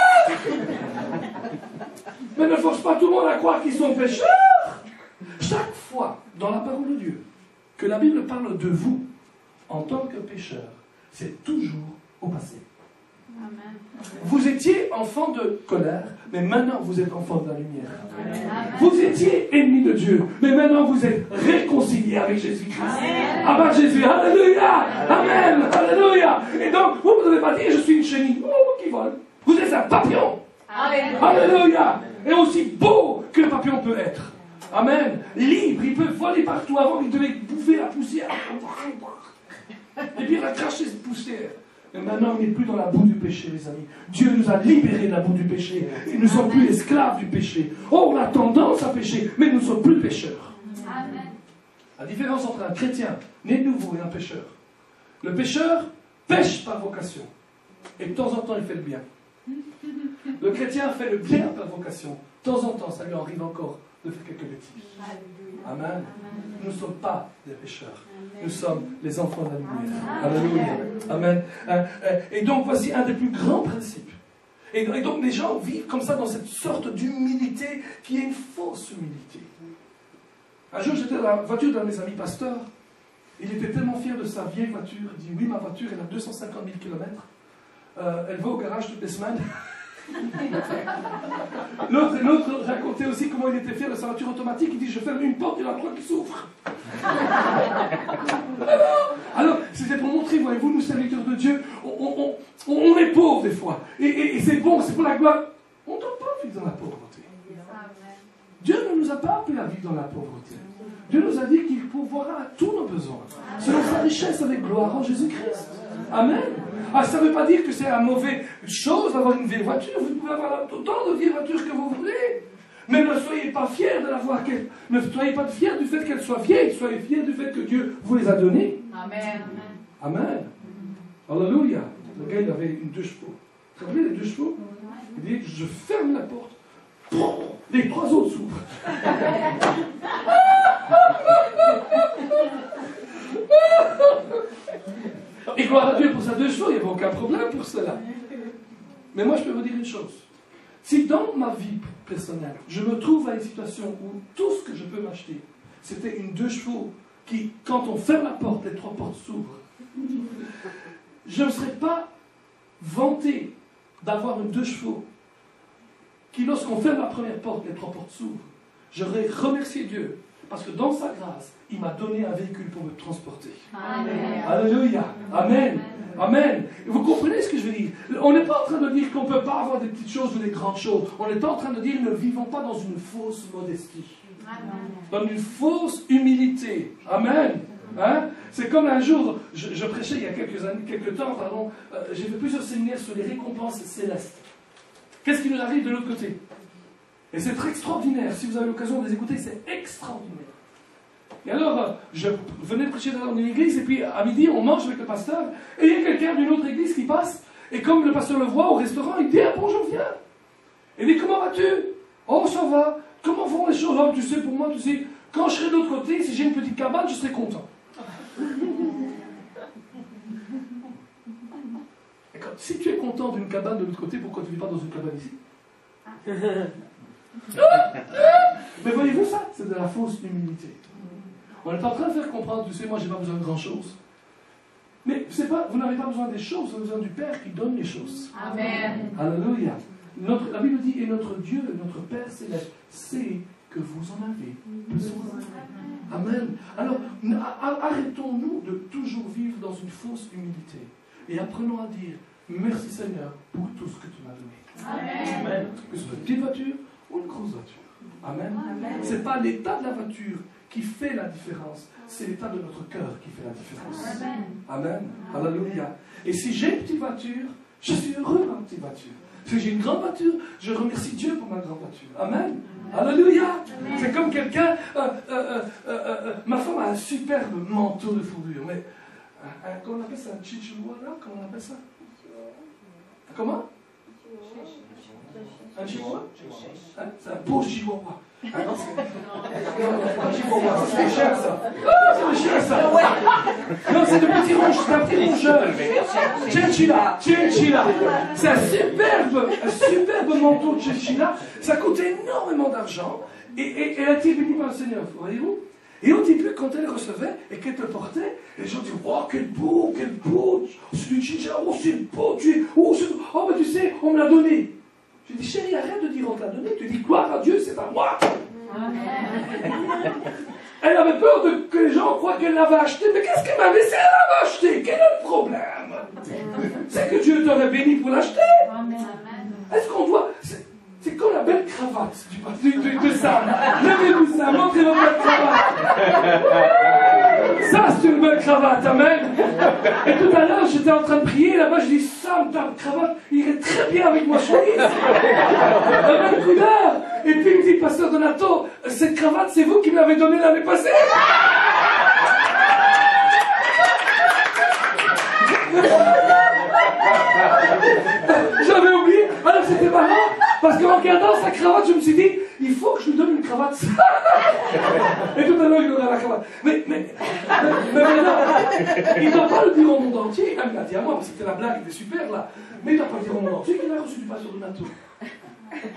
Mais ne force pas tout le monde à croire qu'ils sont pécheurs. Chaque fois dans la parole de Dieu que la Bible parle de vous en tant que pécheur, c'est toujours au passé. Amen. Vous étiez enfant de colère, mais maintenant vous êtes enfant de la lumière. Amen. Vous étiez ennemi de Dieu, mais maintenant vous êtes réconciliés avec Jésus-Christ. Avec Jésus, alléluia, amen, alléluia. Et donc, vous ne devez pas dire, je suis une chenille, qui vole. Vous êtes un papillon. Amen. Alléluia. Et aussi beau que le papillon peut être. Amen. Libre, il peut voler partout. Avant, il devait bouffer la poussière. Et puis il a craché cette poussière. Et maintenant, on n'est plus dans la boue du péché, les amis. Dieu nous a libérés de la boue du péché. Et nous ne sommes plus esclaves du péché. Oh, on a tendance à pécher, mais nous ne sommes plus pécheurs. Amen. La différence entre un chrétien né de nouveau et un pécheur. Le pécheur pêche par vocation. Et de temps en temps, il fait le bien. Le chrétien fait le bien par vocation. De temps en temps, ça lui arrive encore de faire quelques bêtises. Amen. Amen. Nous ne sommes pas des pécheurs. Nous sommes les enfants de la lumière. Alléluia. Amen. Et donc, voici un des plus grands principes. Et donc, les gens vivent comme ça dans cette sorte d'humilité qui est une fausse humilité. Un jour, j'étais dans la voiture d'un de mes amis pasteurs. Il était tellement fier de sa vieille voiture. Il dit, oui, ma voiture, elle a 250 000 km. Elle va au garage toutes les semaines. L'autre racontait aussi comment il était fier de sa voiture automatique. Il dit, je ferme une porte, il y en a 3 qui s'ouvrent. Alors, c'était pour montrer, voyez-vous, nous serviteurs de Dieu, on est pauvres des fois. Et c'est bon, c'est pour la gloire. On ne doit pas vivre dans la pauvreté. Dieu ne nous a pas appelés à vivre dans la pauvreté. Dieu nous a dit qu'il pourvoira à tous nos besoins, selon sa richesse avec gloire en Jésus-Christ. Amen. Ah, ça ne veut pas dire que c'est une mauvaise chose d'avoir une vieille voiture. Vous pouvez avoir autant de vieilles voitures que vous voulez. Mais ne soyez pas fiers de l'avoir. Ne soyez pas fiers du fait qu'elle soit vieille. Soyez fiers du fait que Dieu vous les a données. Amen. Amen. Alléluia. Le gars, il avait une 2 chevaux. Vous savez, les 2 chevaux? Il dit, je ferme la porte. Les 3 autres s'ouvrent. Et gloire à Dieu pour sa 2 chevaux, il n'y avait aucun problème pour cela. Mais moi, je peux vous dire une chose. Si dans ma vie personnelle, je me trouve à une situation où tout ce que je peux m'acheter, c'était une 2 chevaux qui, quand on ferme la porte, les 3 portes s'ouvrent, je ne serais pas vanté d'avoir une 2 chevaux qui, lorsqu'on ferme la première porte, les 3 portes s'ouvrent. J'aurais remercié Dieu, parce que dans sa grâce, il m'a donné un véhicule pour me transporter. Amen. Alléluia. Amen. Amen. Et vous comprenez ce que je veux dire? On n'est pas en train de dire qu'on ne peut pas avoir des petites choses ou des grandes choses. On est en train de dire ne vivons pas dans une fausse modestie. Amen. Dans une fausse humilité. Amen. Hein? C'est comme un jour, je prêchais il y a quelques temps, j'ai fait plusieurs séminaires sur les récompenses célestes. Qu'est-ce qui nous arrive de l'autre côté? Et c'est très extraordinaire. Si vous avez l'occasion de les écouter, c'est extraordinaire. Et alors, je venais de prêcher dans une église, et puis à midi, on mange avec le pasteur, et il y a quelqu'un d'une autre église qui passe, et comme le pasteur le voit au restaurant, il dit, ah, bonjour, viens. Il dit, comment vas-tu? Oh, ça va. Comment vont les choses? Oh, tu sais, pour moi, tu sais, quand je serai de l'autre côté, si j'ai une petite cabane, je serai content. Et si tu es content d'une cabane de l'autre côté, pourquoi tu ne vis pas dans une cabane ici? Mais voyez-vous ça? C'est de la fausse humilité. On est en train de faire comprendre, tu sais, moi, je n'ai pas besoin de grand-chose. Mais vous n'avez pas besoin des choses, vous avez besoin du Père qui donne les choses. Amen. Alléluia. La Bible dit, et notre Dieu, notre Père céleste, sait que vous en avez besoin. Amen. Alors, arrêtons-nous de toujours vivre dans une fausse humilité. Et apprenons à dire, merci Seigneur pour tout ce que tu m'as donné. Amen. Que ce soit une petite voiture ou une grosse voiture. Amen. Ce n'est pas l'état de la voiture qui fait la différence, c'est l'état de notre cœur qui fait la différence. Amen. Alléluia. Et si j'ai une petite voiture, je suis heureux dans ma petite voiture. Si j'ai une grande voiture, je remercie Dieu pour ma grande voiture. Amen. Alléluia. C'est comme quelqu'un, ma femme a un superbe manteau de fourrure, mais comment on appelle ça? Un chihuahua, comment on appelle ça? Comment? Un chihuahua? C'est un beau chihuahua. Ah non, c'est cher ça. C'est cher ça. Non, c'est de petits rouges, c'est un petit rongeur. Chinchilla. C'est un superbe manteau de chinchilla. Ça coûte énormément d'argent. Et elle a été bénie par le Seigneur, voyez-vous? Et au début, quand elle recevait et qu'elle te portait, les gens disaient, oh, quel beau, c'est du chinchilla, oh, c'est beau, oh, mais tu sais, on me l'a donné. Je dis, chérie, arrête de dire on te l'a donné. Tu dis, gloire à Dieu, c'est à moi. Elle avait peur que les gens croient qu'elle l'avait acheté. Mais qu'est-ce qu'elle m'avait? Si elle l'avait acheté, quel est le problème? C'est que Dieu t'aurait béni pour l'acheter. Est-ce qu'on doit... C'est comme la belle cravate de Sam. Levez-vous, Sam, montrez votre belle cravate. Ça, c'est une belle cravate, amen. Et tout à l'heure, j'étais en train de prier, là-bas, je dis, Sam, ta cravate irait très bien avec ma chemise. La belle couleur. Et puis, il me dit, pasteur Donato, cette cravate, c'est vous qui me l'avez donnée l'année passée. J'avais oublié. Alors, c'était marrant. Parce qu'en regardant sa cravate, je me suis dit, il faut que je lui donne une cravate. Et tout à l'heure, il donnera la cravate. Mais maintenant, il ne doit pas le dire au monde entier. Il m'a dit à moi, parce que c'était la blague, il était super là. Mais il ne doit pas le dire au monde entier qu'il a reçu du pasteur Donato.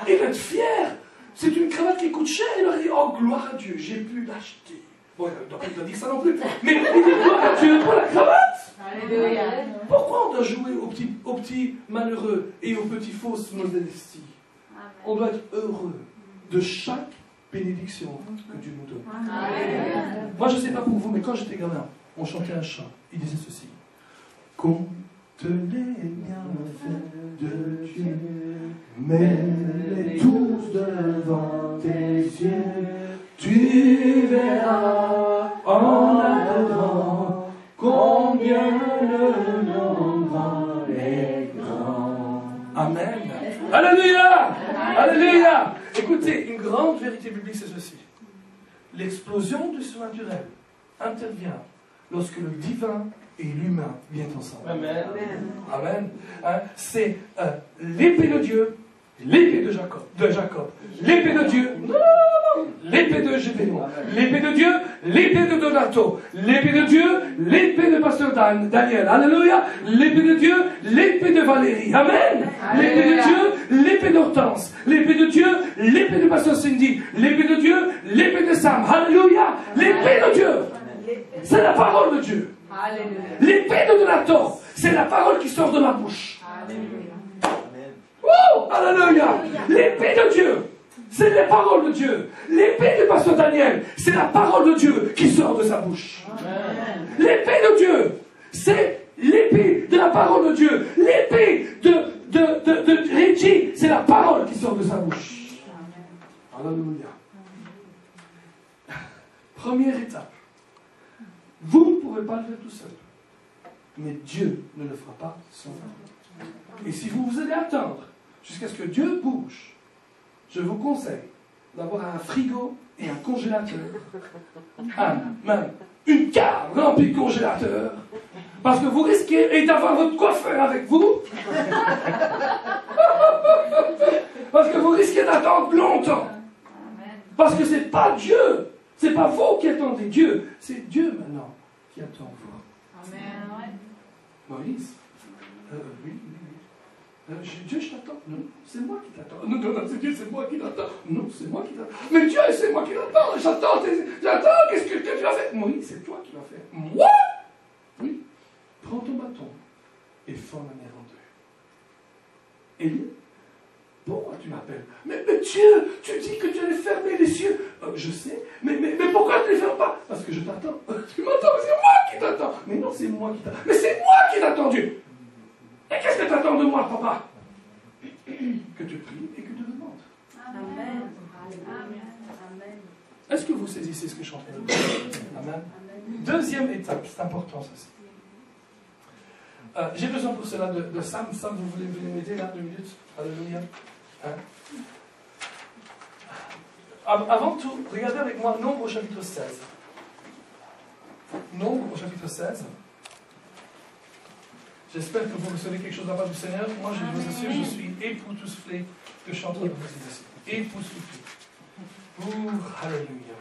Il va être fier. C'est une cravate qui coûte cher. Il aurait dit, oh, gloire à Dieu, j'ai pu l'acheter. Bon, il ne doit pas dire ça non plus. Mais il dit gloire à Dieu pour la cravate. Alléluia. Pourquoi on doit jouer aux petits malheureux et aux petits fausses modesties? On doit être heureux de chaque bénédiction que Dieu nous donne. Alléluia. Moi, je ne sais pas pour vous, mais quand j'étais gamin, on chantait un chant. Il disait ceci. Compte les bienfaits de Dieu, mets-les tous devant tes yeux. Tu verras en attendant combien le nombre est grand. Amen. Alléluia. Alléluia. Écoutez, une grande vérité biblique, c'est ceci. L'explosion du surnaturel intervient lorsque le divin et l'humain viennent ensemble. Amen. Amen. Hein? C'est l'épée de Dieu, l'épée de Jacob, l'épée de Dieu, l'épée de Gédéon, l'épée de Dieu, l'épée de Donato, l'épée de Dieu, l'épée de Pasteur Daniel. Alléluia. L'épée de Dieu, l'épée de Valérie. Amen. L'épée de Dieu, l'épée d'Hortense. L'épée de Dieu, l'épée de Pasteur Cindy. L'épée de Dieu, l'épée de Sam. Alléluia. L'épée de Dieu. C'est la parole de Dieu. L'épée de Donato, c'est la parole qui sort de ma bouche. Oh, alléluia. L'épée de Dieu, c'est la parole de Dieu. L'épée de Pasteur Daniel, c'est la parole de Dieu qui sort de sa bouche. L'épée de Dieu, c'est l'épée de la parole de Dieu. L'épée de Reggie, c'est la parole qui sort de sa bouche. Alléluia. Première étape. Vous ne pouvez pas le faire tout seul. Mais Dieu ne le fera pas sans vous. Et si vous allez attendre jusqu'à ce que Dieu bouge, je vous conseille d'avoir un frigo et un congélateur. Même une cave remplie de congélateurs. Parce que vous risquez d'avoir votre coiffeur avec vous. Parce que vous risquez d'attendre longtemps. Parce que ce n'est pas Dieu. Ce n'est pas vous qui attendez Dieu. C'est Dieu maintenant qui attend vous. Amen. Moïse, oui. Dieu, je t'attends. Non, c'est moi qui t'attends. Non, c'est Dieu, c'est moi qui t'attends. Non, c'est moi qui t'attends. Mais Dieu, c'est moi qui t'attends. J'attends. Qu'est-ce que tu vas faire? Moïse, c'est toi qui vas faire. Moi? Oui. Prends ton bâton et fends la mer en deux. Élie, pourquoi tu m'appelles? Mais Dieu, tu dis que tu allais fermer les cieux. Je sais, mais pourquoi tu ne les fermes pas? Parce que je t'attends. Tu m'attends, c'est moi qui t'attends. Mais non, c'est moi qui t'attends. Mais c'est moi qui t'attends, Dieu. Et qu'est-ce que tu attends de moi, papa? Que tu pries et que tu demandes. Amen. Amen. Est-ce que vous saisissez ce que je suis en train de dire? Amen. Deuxième étape, c'est important ceci. J'ai besoin pour cela de Sam. Sam, vous voulez venir m'aider là, 2 minutes? Alléluia. Hein? Avant tout, regardez avec moi Nombre au chapitre 16. Nombre au chapitre 16. J'espère que vous recevez quelque chose de la part du Seigneur. Moi, je vous assure, je suis époustouflé que je suis en train de vous dire ici. Époustouflé. Alléluia.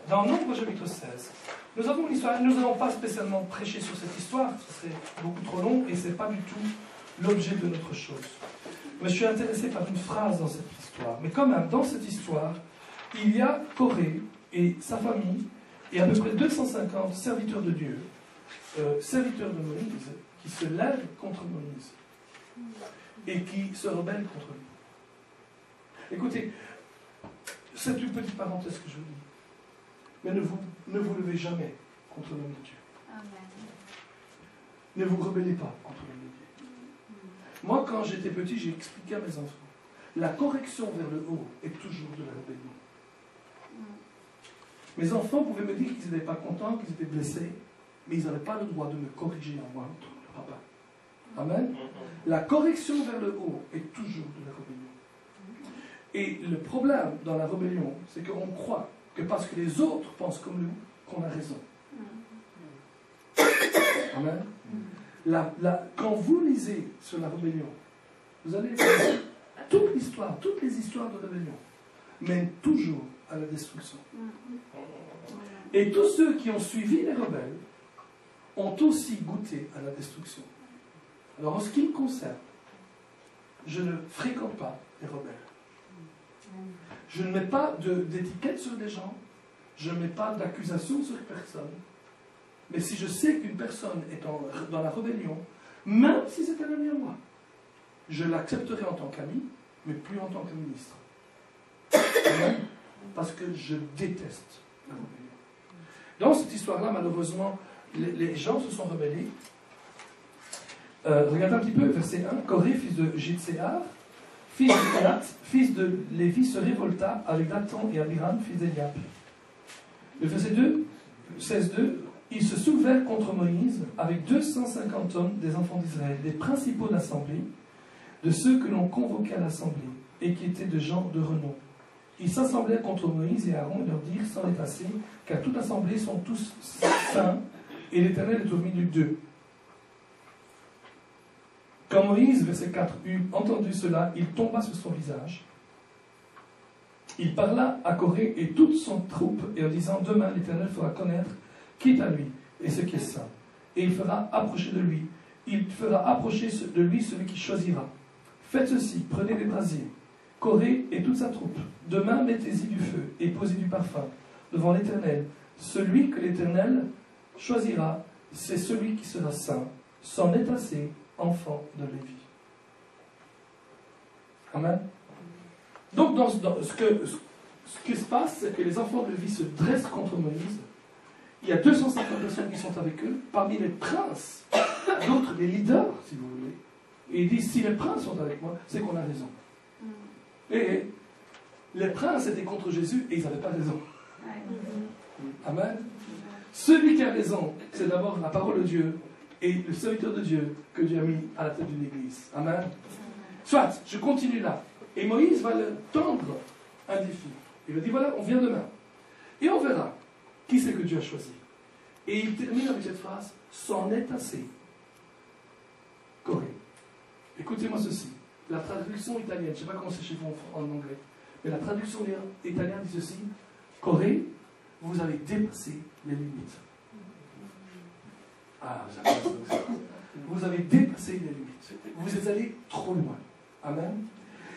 Dans Nombre au chapitre 16, nous avons une histoire. Nous n'allons pas spécialement prêcher sur cette histoire. Ce serait beaucoup trop long et ce n'est pas du tout l'objet de notre chose. Mais je suis intéressé par une phrase dans cette histoire. Mais quand même, dans cette histoire, il y a Corée et sa famille et à peu près 250 serviteurs de Dieu, serviteurs de Moïse, qui se lèvent contre Moïse et qui se rebellent contre lui. Écoutez, c'est une petite parenthèse que je vous dis. Mais ne vous levez jamais contre l'homme de Dieu. Ne vous rebellez pas contre l'homme de Dieu. Moi, quand j'étais petit, j'ai expliqué à mes enfants. La correction vers le haut est toujours de la rébellion. Mes enfants pouvaient me dire qu'ils n'étaient pas contents, qu'ils étaient blessés, mais ils n'avaient pas le droit de me corriger à moi, en tant que papa. Amen. La correction vers le haut est toujours de la rébellion. Et le problème dans la rébellion, c'est qu'on croit que parce que les autres pensent comme nous, qu'on a raison. Amen. Quand vous lisez sur la rébellion, vous allez voir toutes les histoires de rébellion mènent toujours à la destruction. Et tous ceux qui ont suivi les rebelles ont aussi goûté à la destruction. Alors en ce qui me concerne, je ne fréquente pas les rebelles. Je ne mets pas d'étiquette sur les gens je ne mets pas d'accusation sur personne. Mais si je sais qu'une personne est dans la rébellion, même si c'est un ami à moi, je l'accepterai en tant qu'ami, mais plus en tant que ministre. Parce que je déteste la rébellion. Dans cette histoire-là, malheureusement, les gens se sont rebellés. Regardez un petit peu, verset 1. Coré, fils de Jitséar, fils de Kélat, fils de Lévi, se révolta avec Dathan et Abiram, fils d'Eliab. Le verset 2, 16-2, ils se soulevèrent contre Moïse avec 250 hommes des enfants d'Israël, des principaux de l'assemblée, de ceux que l'on convoquait à l'assemblée, et qui étaient de gens de renom. Ils s'assemblèrent contre Moïse et Aaron et leur dirent, c'en est assez, car toute l'assemblée sont tous saints, et l'Éternel est au milieu d'eux. Quand Moïse, verset 4, eut entendu cela, il tomba sur son visage. Il parla à Coré et toute son troupe, et en disant, demain l'Éternel fera connaître qui est à lui, et ce qui est saint. Et il fera approcher de lui. Il fera approcher de lui celui qui choisira. Faites ceci, prenez des brasiers. Coré et toute sa troupe. Demain, mettez-y du feu et posez du parfum devant l'Éternel. Celui que l'Éternel choisira, c'est celui qui sera saint. C'en est assez, enfant de Lévi. Amen. Donc, ce qui se passe, c'est que les enfants de Lévi se dressent contre Moïse. Il y a 250 personnes qui sont avec eux, parmi les princes, d'autres les leaders, si vous voulez. Et ils disent, si les princes sont avec moi, c'est qu'on a raison. Et les princes étaient contre Jésus et ils n'avaient pas raison. Amen. Celui qui a raison, c'est d'abord la parole de Dieu et le serviteur de Dieu que Dieu a mis à la tête d'une église. Amen. Soit, je continue là. Et Moïse va leur tendre un défi. Il va dire, voilà, on vient demain. Et on verra qui c'est que Dieu a choisi. Et il termine avec cette phrase, c'en est assez. Coré. Écoutez-moi ceci. La traduction italienne, je ne sais pas comment c'est chez vous en anglais, mais la traduction italienne dit ceci, Coré, vous avez dépassé les limites. Ah, j'adore ça. Vous avez dépassé les limites. Vous êtes allé trop loin. Amen.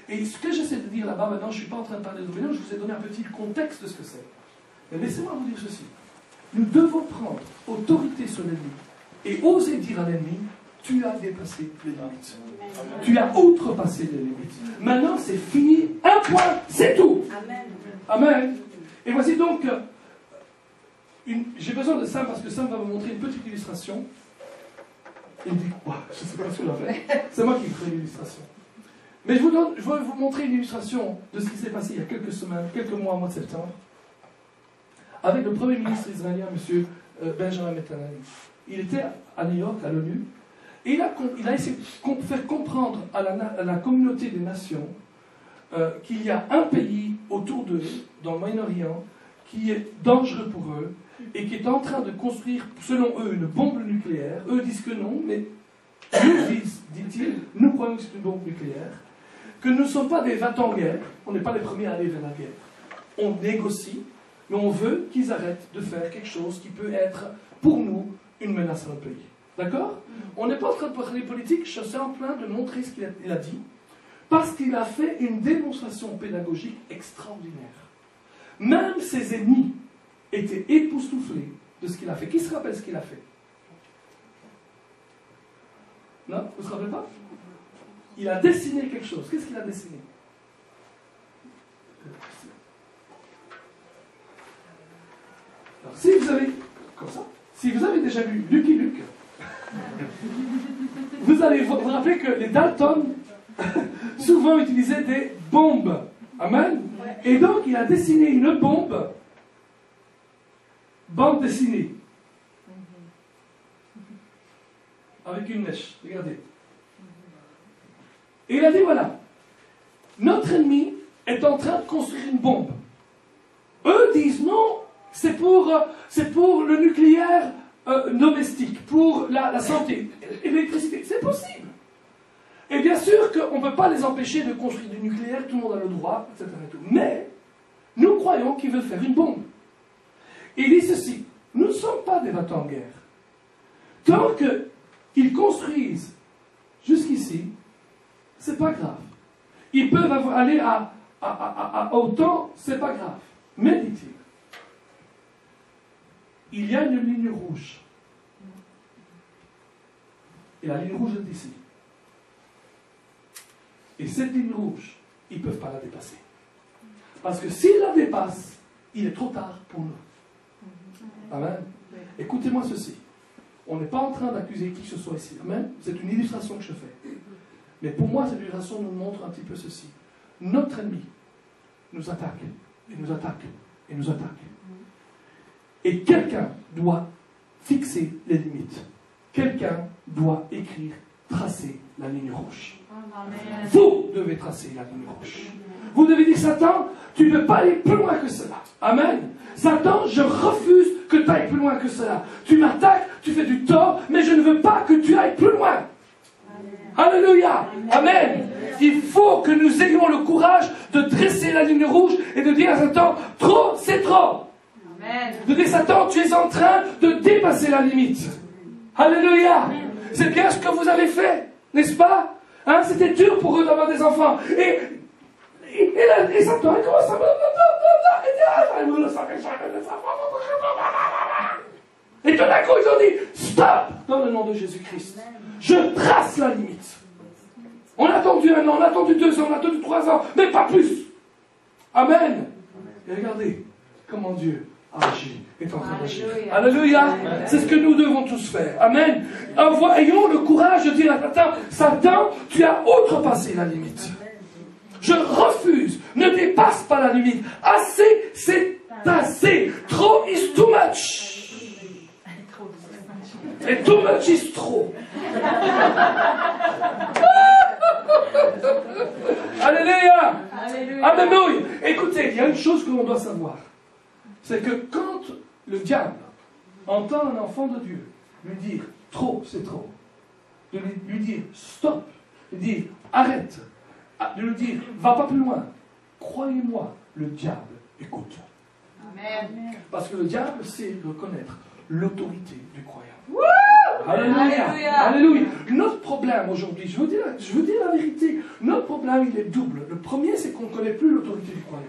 Et ce que j'essaie de dire là-bas, maintenant, je ne suis pas en train de parler de l'obédience, je vous ai donné un petit contexte de ce que c'est. Mais laissez-moi vous dire ceci. Nous devons prendre autorité sur l'ennemi et oser dire à l'ennemi, tu as dépassé les limites. Tu as outrepassé les limites. Maintenant, c'est fini. Un point, c'est tout. Amen. Amen. Et voici donc, j'ai besoin de Sam parce que Sam va me montrer une petite illustration. Il me dit, wow, je ne sais pas ce que j'en fais. C'est moi qui ferai l'illustration. Mais je vais vous montrer une illustration de ce qui s'est passé il y a quelques semaines, quelques mois, au mois de septembre, avec le Premier ministre israélien, M. Benjamin Netanyahu. Il était à New York, à l'ONU, et il a essayé de faire comprendre à la communauté des nations qu'il y a un pays autour d'eux, dans le Moyen-Orient, qui est dangereux pour eux, et qui est en train de construire, selon eux, une bombe nucléaire. Eux disent que non, mais nous disent, dit-il, nous croyons que c'est une bombe nucléaire, que nous ne sommes pas des va-t-en-guerre, on n'est pas les premiers à aller vers la guerre. On négocie, mais on veut qu'ils arrêtent de faire quelque chose qui peut être, pour nous, une menace à notre pays. D'accord? On n'est pas en train de parler politique, je suis en train de montrer ce qu'il a dit, parce qu'il a fait une démonstration pédagogique extraordinaire. Même ses ennemis étaient époustouflés de ce qu'il a fait. Qui se rappelle ce qu'il a fait? Non? Vous ne se rappelez pas? Il a dessiné quelque chose. Qu'est-ce qu'il a dessiné? Alors, si vous avez, comme ça, si vous avez déjà lu Lucky Luke, vous allez vous rappeler que les Dalton souvent utilisaient des bombes. Amen. Et donc, il a dessiné une bombe, bande dessinée, avec une mèche. Regardez. Et il a dit, voilà, notre ennemi est en train de construire une bombe. Eux disent, non, c'est pour le nucléaire domestique, pour la santé, l'électricité. C'est possible. Et bien sûr qu'on ne peut pas les empêcher de construire du nucléaire, tout le monde a le droit, etc. Mais, nous croyons qu'ils veulent faire une bombe. Et il dit ceci, nous ne sommes pas des va-t-en-guerre. Tant qu'ils construisent jusqu'ici, c'est pas grave. Ils peuvent aller à autant, c'est pas grave. Mais, dit-il, il y a une ligne rouge. Et la ligne rouge est ici. Et cette ligne rouge, ils ne peuvent pas la dépasser. Parce que s'ils la dépassent, il est trop tard pour nous. Amen. Écoutez-moi ceci. On n'est pas en train d'accuser qui que ce soit ici. Amen. C'est une illustration que je fais. Mais pour moi, cette illustration nous montre un petit peu ceci. Notre ennemi nous attaque, et nous attaque, et nous attaque. Et quelqu'un doit fixer les limites. Quelqu'un doit écrire, tracer la ligne rouge. Amen. Vous devez tracer la ligne rouge. Vous devez dire, Satan, tu ne peux pas aller plus loin que cela. Amen. Satan, je refuse que tu ailles plus loin que cela. Tu m'attaques, tu fais du tort, mais je ne veux pas que tu ailles plus loin. Alléluia. Amen. Il faut que nous ayons le courage de dresser la ligne rouge et de dire à Satan, trop, c'est trop. Amen. De dire, Satan, tu es en train de dépasser la limite. Alléluia. C'est bien ce que vous avez fait, n'est-ce pas? Hein, c'était dur pour eux d'avoir des enfants. Et Satan, il commence à... Et tout d'un coup, ils ont dit, stop, dans le nom de Jésus-Christ. Je trace la limite. On a attendu 1 an, on a attendu 2 ans, on a attendu 3 ans, mais pas plus. Amen. Et regardez comment Dieu agit, est en train d'agir. Alléluia. C'est ce que nous devons tous faire. Amen. Ayons le courage de dire à Satan, Satan, tu as outrepassé la limite. Je refuse. Ne dépasse pas la limite. Assez, c'est assez. Trop is too much. Et too much is trop. Alléluia. Alléluia. Écoutez, il y a une chose que l'on doit savoir. C'est que quand le diable entend un enfant de Dieu lui dire trop, c'est trop, de lui dire stop, de lui dire arrête, de lui dire va pas plus loin, croyez-moi, le diable écoute. Amen. Parce que le diable sait reconnaître l'autorité du croyant. Alléluia. Alléluia. Alléluia. Notre problème aujourd'hui, je veux dire la vérité, notre problème il est double. Le premier, c'est qu'on ne connaît plus l'autorité du croyant.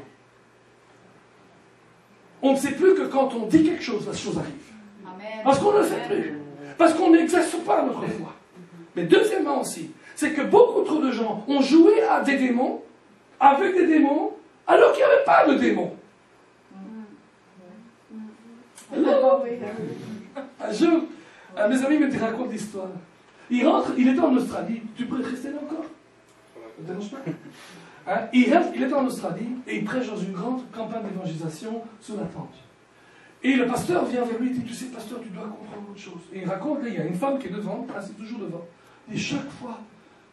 On ne sait plus que quand on dit quelque chose, la chose arrive. Amen. Parce qu'on ne le fait plus. Parce qu'on n'exerce pas notre foi. Mais deuxièmement aussi, c'est que beaucoup trop de gens ont joué à des démons, avec des démons, alors qu'il n'y avait pas de démons. Un jour, mes amis me racontent l'histoire. Il était en Australie. Tu peux rester là encore? Ça ne dérange pas? Hein? Il était en Australie et il prêche dans une grande campagne d'évangélisation sous la tente. Et le pasteur vient vers lui et dit, tu sais, pasteur, tu dois comprendre autre chose. Et il raconte, là, il y a une femme qui est devant, hein, c'est toujours devant. Et chaque fois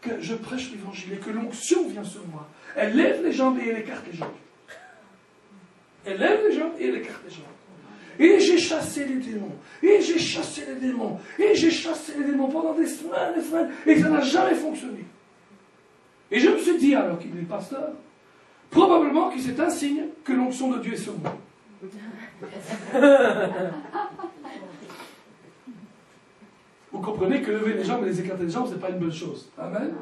que je prêche l'évangile et que l'onction vient sur moi, elle lève les jambes et elle écarte les jambes. Elle lève les jambes et elle écarte les jambes. Et j'ai chassé les démons. Et j'ai chassé les démons. Et j'ai chassé les démons pendant des semaines et des semaines. Et ça n'a jamais fonctionné. Et je me suis dit, alors qu'il est pasteur, probablement que c'est un signe que l'onction de Dieu est sur moi. Vous comprenez que lever les jambes et les écarter les jambes, ce n'est pas une bonne chose. Amen.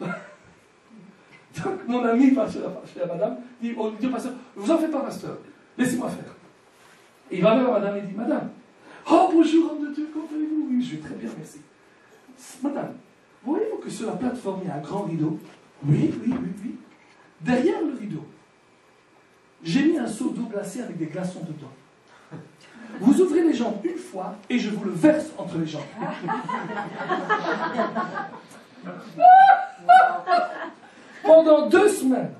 Donc mon ami va chez la madame, dit au pasteur, vous en faites pas, pasteur, laissez-moi faire. Et il va vers la madame et dit, madame, oh bonjour homme de Dieu, comment allez-vous? Oui, je vais très bien, merci. Madame, voyez-vous que sur la plateforme, il y a un grand rideau? Oui. Derrière le rideau, j'ai mis un seau d'eau glacée avec des glaçons dedans. Vous ouvrez les jambes une fois et je vous le verse entre les jambes. Pendant 2 semaines,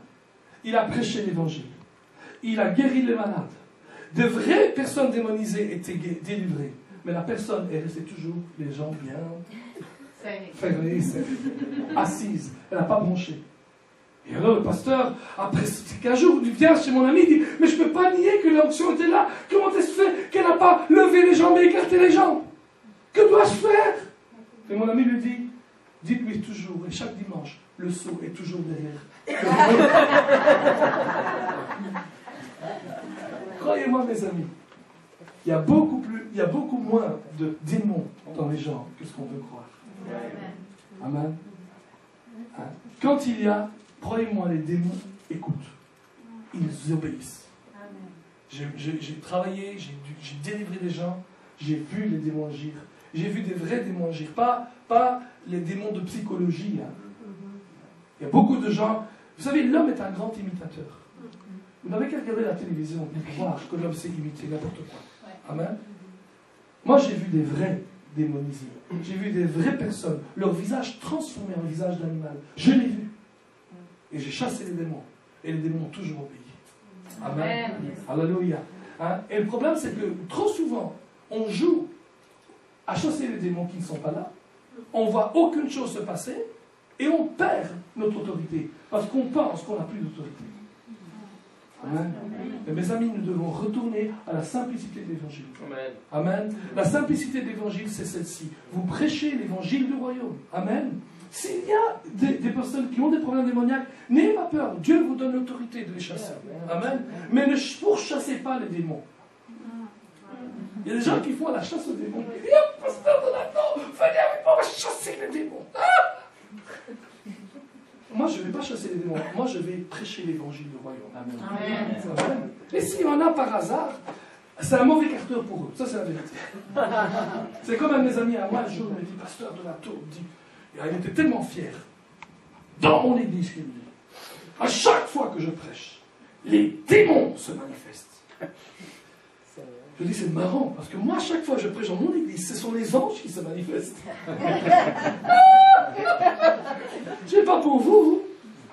il a prêché l'évangile. Il a guéri les malades. De vraies personnes démonisées étaient délivrées. Mais la personne est restée toujours les jambes bien fermées, assise. Elle n'a pas bronché. Et alors le pasteur, après 15 jours, il vient chez mon ami, il dit, mais je ne peux pas nier que l'onction était là. Comment est-ce fait qu'elle n'a pas levé les jambes et écarté les jambes? Que dois-je faire? Et mon ami lui dit, dites-lui toujours, et chaque dimanche, le seau est toujours derrière. Croyez-moi mes amis, il y a beaucoup moins de démons dans les gens que ce qu'on peut croire. Amen. Hein? Quand il y a, croyez-moi, les démons écoutent. Ils obéissent. J'ai travaillé, j'ai délivré des gens, j'ai vu les démons agir. J'ai vu des vrais démons agir, pas les démons de psychologie. Hein. Il y a beaucoup de gens... Vous savez, l'homme est un grand imitateur. Vous n'avez qu'à regarder la télévision pour voir que l'homme sait imiter n'importe quoi. Amen. Moi, j'ai vu des vrais démonisés. J'ai vu des vraies personnes, leur visage transformé en visage d'animal. Je l'ai vu. Et j'ai chassé les démons. Et les démons ont toujours obéi. Amen. Alléluia. Hein? Et le problème, c'est que trop souvent, on joue à chasser les démons qui ne sont pas là. On ne voit aucune chose se passer. Et on perd notre autorité. Parce qu'on pense qu'on n'a plus d'autorité. Amen. Mais mes amis, nous devons retourner à la simplicité de l'évangile. Amen. Amen. La simplicité de l'évangile, c'est celle-ci. Vous prêchez l'évangile du royaume. Amen. S'il y a des personnes qui ont des problèmes démoniaques, n'ayez pas peur. Dieu vous donne l'autorité de les chasser. Amen. Mais ne pourchassez pas les démons. Il y a des gens qui font la chasse aux démons. Viens, pasteur de Nathan, venez avec moi, on va chasser les démons. Ah! Moi, je ne vais pas chasser les démons. Moi, je vais prêcher l'évangile du royaume. Amen. Amen. Et s'il y en a par hasard, c'est un mauvais carteur pour eux. Ça, c'est la vérité. C'est comme un de mes amis à moi, un jour, il me dit, pasteur de la tour, il était tellement fier. Dans mon église, il me dit, à chaque fois que je prêche, les démons se manifestent. Je dis, c'est marrant, parce que moi, à chaque fois que je prêche dans mon église, ce sont les anges qui se manifestent. Je ne sais pas pour vous,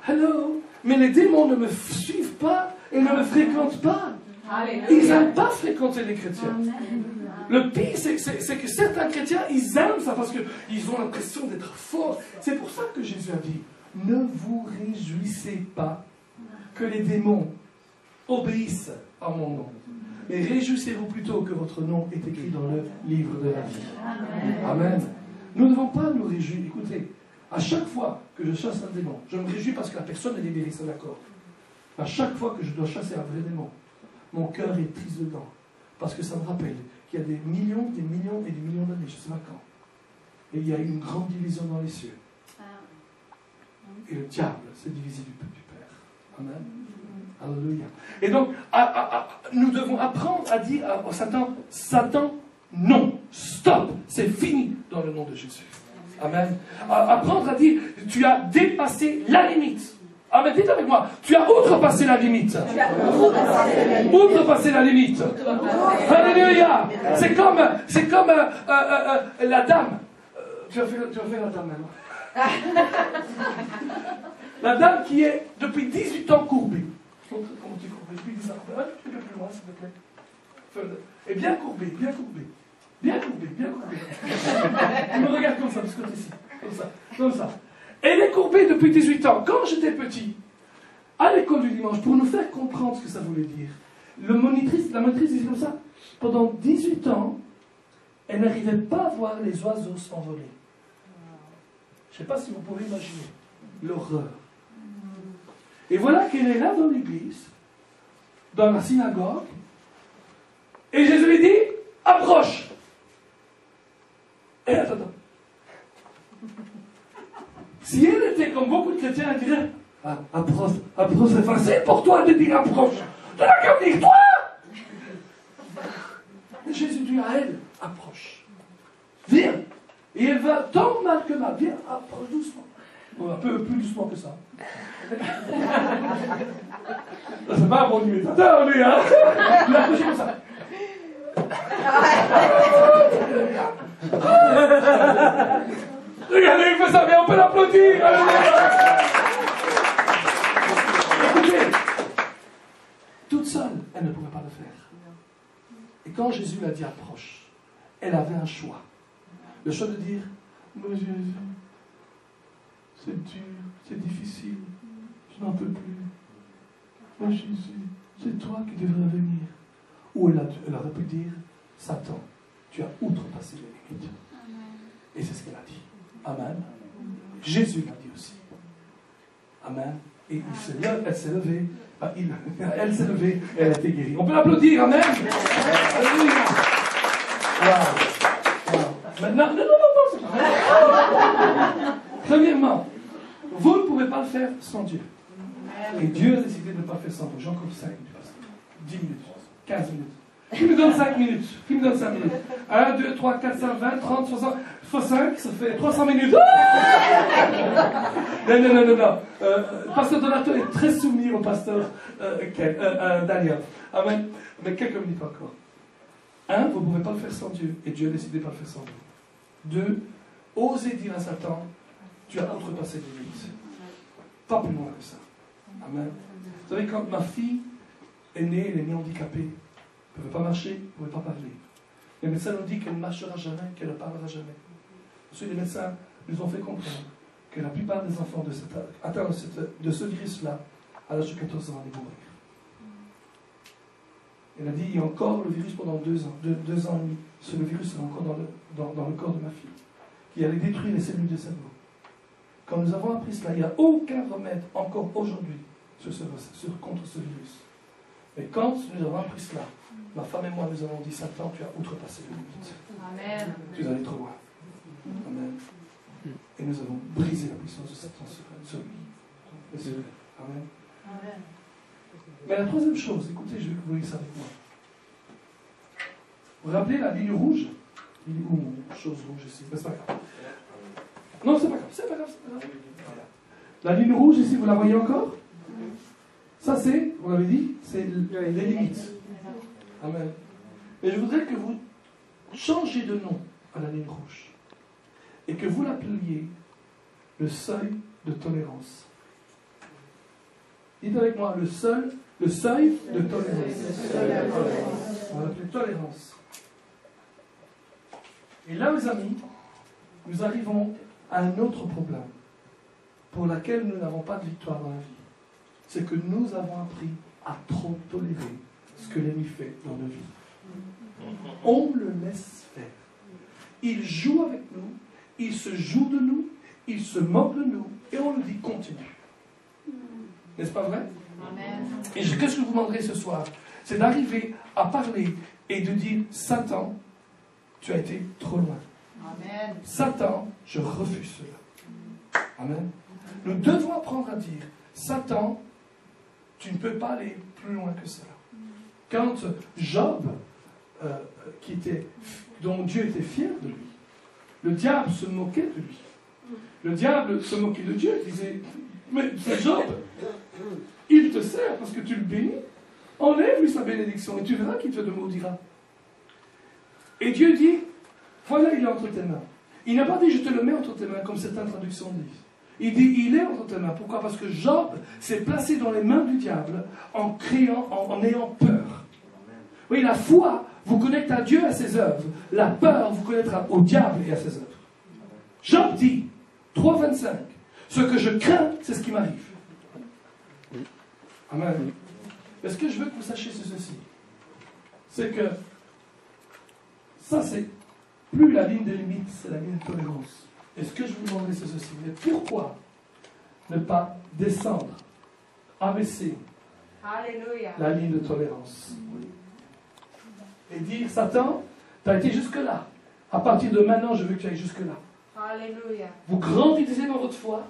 hello, mais les démons ne me suivent pas et ne me fréquentent pas. Ils n'aiment pas fréquenter les chrétiens. Le pire, c'est que certains chrétiens, ils aiment ça parce qu'ils ont l'impression d'être forts. C'est pour ça que Jésus a dit, ne vous réjouissez pas que les démons obéissent à mon nom. Mais réjouissez-vous plutôt que votre nom est écrit dans le livre de la vie. Amen. Nous ne devons pas nous réjouir. Écoutez, à chaque fois que je chasse un démon, je me réjouis parce que la personne est libérée, c'est d'accord. À chaque fois que je dois chasser un vrai démon, mon cœur est triste dedans. Parce que ça me rappelle qu'il y a des millions et des millions d'années, je ne sais pas quand. Et il y a eu une grande division dans les cieux. Et le diable s'est divisé du peuple du Père. Amen. Alléluia. Et donc, nous devons apprendre à dire à Satan, non, stop, c'est fini dans le nom de Jésus. Amen. Apprendre à dire, tu as dépassé la limite. Amen, dites avec moi, tu as outrepassé la limite. Outrepassé la limite. Alléluia. C'est comme la dame. Tu vas faire la dame maintenant. La dame qui est depuis 18 ans courbée. Comment tu es courbée? Depuis 10 ans. Un petit peu plus loin, s'il te plaît. Et bien courbée, bien courbée. Bien courbée, bien courbée. Tu me regardes comme ça, de ce côté-ci. Comme ça, comme ça. Elle est courbée depuis 18 ans. Quand j'étais petit, à l'école du dimanche, pour nous faire comprendre ce que ça voulait dire, la monitrice disait comme ça, pendant 18 ans, elle n'arrivait pas à voir les oiseaux s'envoler. Je ne sais pas si vous pouvez imaginer l'horreur. Et voilà qu'elle est là dans l'église, dans la synagogue, et Jésus lui dit, approche. Et attends. Si elle était comme beaucoup de chrétiens, elle dirait, approche, c'est facile pour toi de dire approche. Tu n'as qu'à me dire toi. Et Jésus dit à elle, approche. Viens. Et elle va tant mal que mal. Viens, approche doucement. Bon, un peu plus doucement que ça. C'est pas un bon imitateur, lui, hein. Il a approché comme ça. Regardez, il fait ça bien, on peut l'applaudir. Écoutez, toute seule, elle ne pouvait pas le faire. Et quand Jésus l'a dit approche, elle avait un choix. Le choix de dire, moi Jésus, c'est dur, c'est difficile, je n'en peux plus. Moi Jésus, c'est toi qui devrais venir. Ou elle aurait pu dire, Satan, tu as outrepassé les limites. Et c'est ce qu'elle a dit. Amen. Jésus l'a dit aussi. Amen. Et elle s'est levée. Elle s'est levée et elle a été guérie. On peut l'applaudir. Amen. Alléluia. Wow. Maintenant, non. Premièrement, vous ne pouvez pas le faire sans Dieu. Et Dieu a décidé de ne pas le faire sans vous. J'en compte 5 minutes. 10 minutes. 15 minutes. Qui me donne 5 minutes? Qui me donne 5 minutes? 1, 2, 3, 4, 5, 20, 30, 60, fois 5, ça fait 300 minutes. Non. Pasteur Donato est très soumis au pasteur Daniel. Amen. Mais quelques minutes encore. 1, vous ne pouvez pas le faire sans Dieu, et Dieu a décidé de ne pas le faire sans vous. 2, osez dire à Satan, tu as outrepassé les limites. Pas plus loin que ça. Amen. Vous savez, quand ma fille est née, elle est née handicapée. Elle ne pouvait pas marcher, elle ne pouvait pas parler. Les médecins nous disent qu'elle ne marchera jamais, qu'elle ne parlera jamais. Ensuite, les médecins nous ont fait comprendre que la plupart des enfants atteints de ce virus-là, à l'âge de 14 ans, allaient mourir. Elle a dit, il y a encore le virus pendant 2 ans, 2 ans et demi. Le virus est encore dans le corps de ma fille, qui allait détruire les cellules du cerveau. Quand nous avons appris cela, il n'y a aucun remède encore aujourd'hui contre ce virus. Mais quand nous avons appris cela, ma femme et moi, nous avons dit, Satan, tu as outrepassé les limites. Amen. Tu es allé trop loin. Amen. Et nous avons brisé la puissance de Satan sur lui. Amen. Amen. Mais la troisième chose, écoutez, je veux que vous voyez ça avec moi. Vous vous rappelez la ligne rouge? Il est où mon chose rouge ici? Mais c'est pas grave. Non, c'est pas grave. C'est pas grave. Voilà. La ligne rouge ici, vous la voyez encore? Ça c'est, vous l'avez dit, c'est les limites. Amen. Mais je voudrais que vous changiez de nom à la ligne rouge et que vous l'appeliez le seuil de tolérance. Dites avec moi, le seuil de tolérance. On va l'appeler tolérance. Et là, mes amis, nous arrivons à un autre problème pour lequel nous n'avons pas de victoire dans la vie. C'est que nous avons appris à trop tolérer ce que l'ennemi fait dans nos vies. On le laisse faire. Il joue avec nous, il se joue de nous, il se moque de nous, et on lui dit continue. N'est-ce pas vrai? Amen. Et ce que je vous demanderai ce soir, c'est d'arriver à parler et de dire Satan, tu as été trop loin. Amen. Satan, je refuse cela. Amen. Nous devons apprendre à dire Satan, tu ne peux pas aller plus loin que cela. Quand Job, dont Dieu était fier de lui, le diable se moquait de lui. Le diable se moquait de Dieu, il disait, mais c'est Job, il te sert parce que tu le bénis, enlève-lui sa bénédiction et tu verras qu'il te le maudira. Et Dieu dit, voilà, il est entre tes mains. Il n'a pas dit, je te le mets entre tes mains, comme certaines traductions disent. Il dit, il est entre tes mains. Pourquoi? Parce que Job s'est placé dans les mains du diable en ayant peur. Oui, la foi vous connecte à Dieu et à ses œuvres. La peur vous connectera au diable et à ses œuvres. Job dit, 3,25, ce que je crains, c'est ce qui m'arrive. Amen. Mais ce que je veux que vous sachiez, c'est ceci. C'est que ça, c'est plus la ligne des limites, c'est la ligne de tolérance. Et ce que je vous demanderai, c'est ceci. Mais pourquoi ne pas descendre, abaisser Alléluia. la ligne de tolérance et dire, Satan, tu as été jusque-là. À partir de maintenant, je veux que tu ailles jusque-là. Alléluia. Vous grandissez dans votre foi.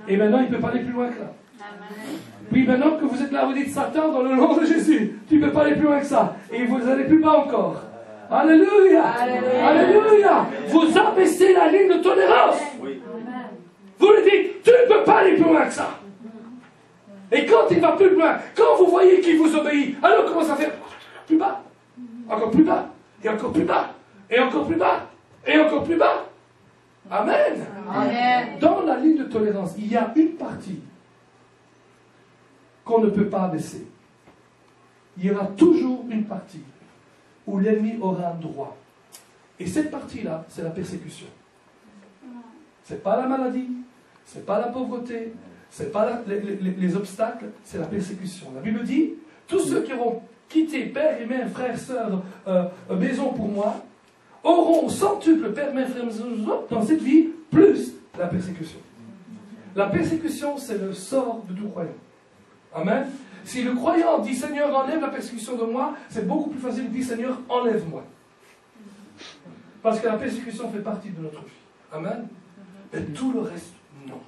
Et maintenant, il ne peut pas aller plus loin que là. Amen. Puis maintenant que vous êtes là, vous dites, Satan, dans le nom de Jésus, tu ne peux pas aller plus loin que ça. Et vous n'allez plus bas encore. Alléluia. Alléluia. Alléluia. Vous abaissez la ligne de tolérance. Amen. Vous lui dites, tu ne peux pas aller plus loin que ça. Et quand il va plus loin, quand vous voyez qu'il vous obéit, alors commence à faire plus bas, encore plus bas, et encore plus bas, et encore plus bas, et encore plus bas. Amen. Amen. Dans la ligne de tolérance, il y a une partie qu'on ne peut pas abaisser. Il y aura toujours une partie où l'ennemi aura un droit. Et cette partie-là, c'est la persécution. Ce n'est pas la maladie, ce n'est pas la pauvreté, ce n'est pas les obstacles, c'est la persécution. La Bible dit, tous ceux qui auront quitté père et mère, frères, sœurs, maison pour moi, auront centuple père, mère, frères, maison dans cette vie, plus la persécution. La persécution, c'est le sort de tout croyant. Amen. Si le croyant dit Seigneur, enlève la persécution de moi, c'est beaucoup plus facile de dire Seigneur, enlève-moi. Parce que la persécution fait partie de notre vie. Amen. Mais tout le reste, non.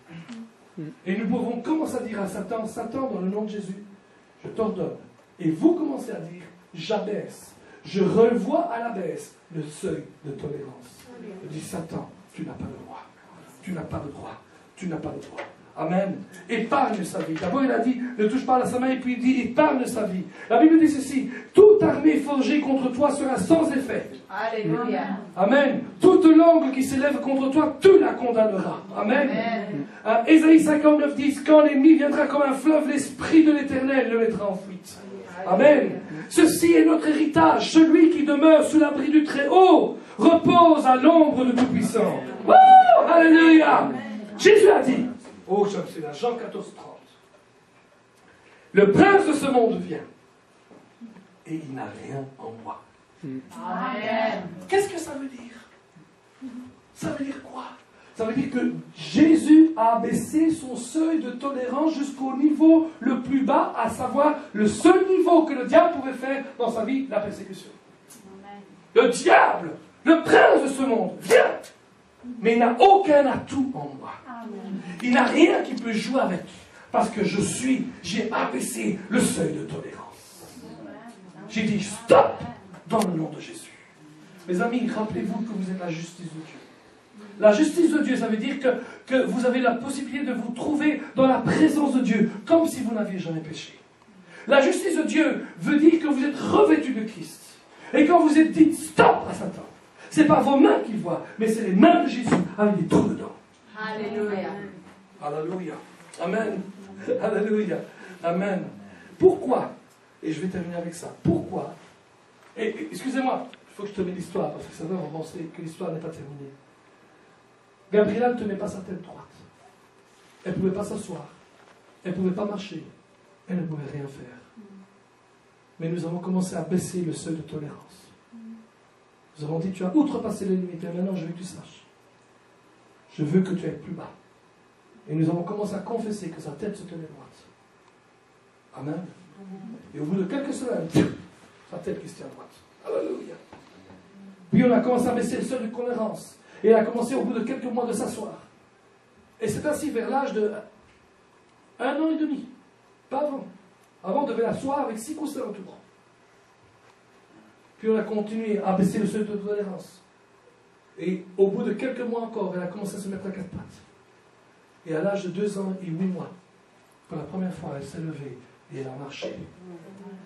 Et nous pouvons commencer à dire à Satan, Satan, dans le nom de Jésus, je t'ordonne. Et vous commencez à dire, j'abaisse, je revois à la baisse le seuil de tolérance. Je dis, Satan, tu n'as pas le droit. Tu n'as pas le droit. Tu n'as pas le droit. Amen. Épargne sa vie. D'abord, il a dit, ne touche pas à sa main, et puis il dit, épargne sa vie. La Bible dit ceci, toute armée forgée contre toi sera sans effet. Alléluia. Amen. Toute langue qui s'élève contre toi, tu la condamneras. Amen. Ésaïe 59 dit, quand l'ennemi viendra comme un fleuve, l'Esprit de l'Éternel le mettra en fuite. Amen. Ceci est notre héritage. Celui qui demeure sous l'abri du Très-Haut repose à l'ombre de Tout-Puissant. Oh, alléluia. Jésus a dit, oh, c'est là, Jean 14, 30. Le prince de ce monde vient et il n'a rien en moi. Amen. Qu'est-ce que ça veut dire? Ça veut dire quoi? Ça veut dire que Jésus a abaissé son seuil de tolérance jusqu'au niveau le plus bas, à savoir le seul niveau que le diable pouvait faire dans sa vie, la persécution. Le diable, le prince de ce monde, vient, mais il n'a aucun atout en moi. Il n'a rien qui peut jouer avec, parce que j'ai abaissé le seuil de tolérance. J'ai dit stop dans le nom de Jésus. Mes amis, rappelez-vous que vous êtes la justice de Dieu. La justice de Dieu, ça veut dire que vous avez la possibilité de vous trouver dans la présence de Dieu, comme si vous n'aviez jamais péché. La justice de Dieu veut dire que vous êtes revêtu de Christ. Et quand vous êtes dit stop à Satan, ce n'est pas vos mains qu'il voit, mais c'est les mains de Jésus avec des trous dedans. Alléluia. Alléluia. Amen. Alléluia. Amen. Pourquoi? Et je vais terminer avec ça. Pourquoi? Et excusez-moi, il faut que je termine l'histoire, parce que ça va vous penser que l'histoire n'est pas terminée. Gabriela ne tenait pas sa tête droite. Elle ne pouvait pas s'asseoir. Elle ne pouvait pas marcher. Elle ne pouvait rien faire. Mais nous avons commencé à baisser le seuil de tolérance. Nous avons dit, tu as outrepassé les limites, et maintenant je veux que tu saches. Je veux que tu ailles plus bas. Et nous avons commencé à confesser que sa tête se tenait droite. Amen. Et au bout de quelques semaines, sa tête qui se tient droite. Alléluia. Puis on a commencé à baisser le seuil de tolérance. Et elle a commencé au bout de quelques mois de s'asseoir. Et c'est ainsi vers l'âge de 1 an et demi. Pas avant. Avant, on devait l'asseoir avec 6 coussins autour. Puis on a continué à baisser le seuil de tolérance. Et au bout de quelques mois encore, elle a commencé à se mettre à 4 pattes. Et à l'âge de 2 ans et 8 mois, pour la première fois, elle s'est levée et elle a marché.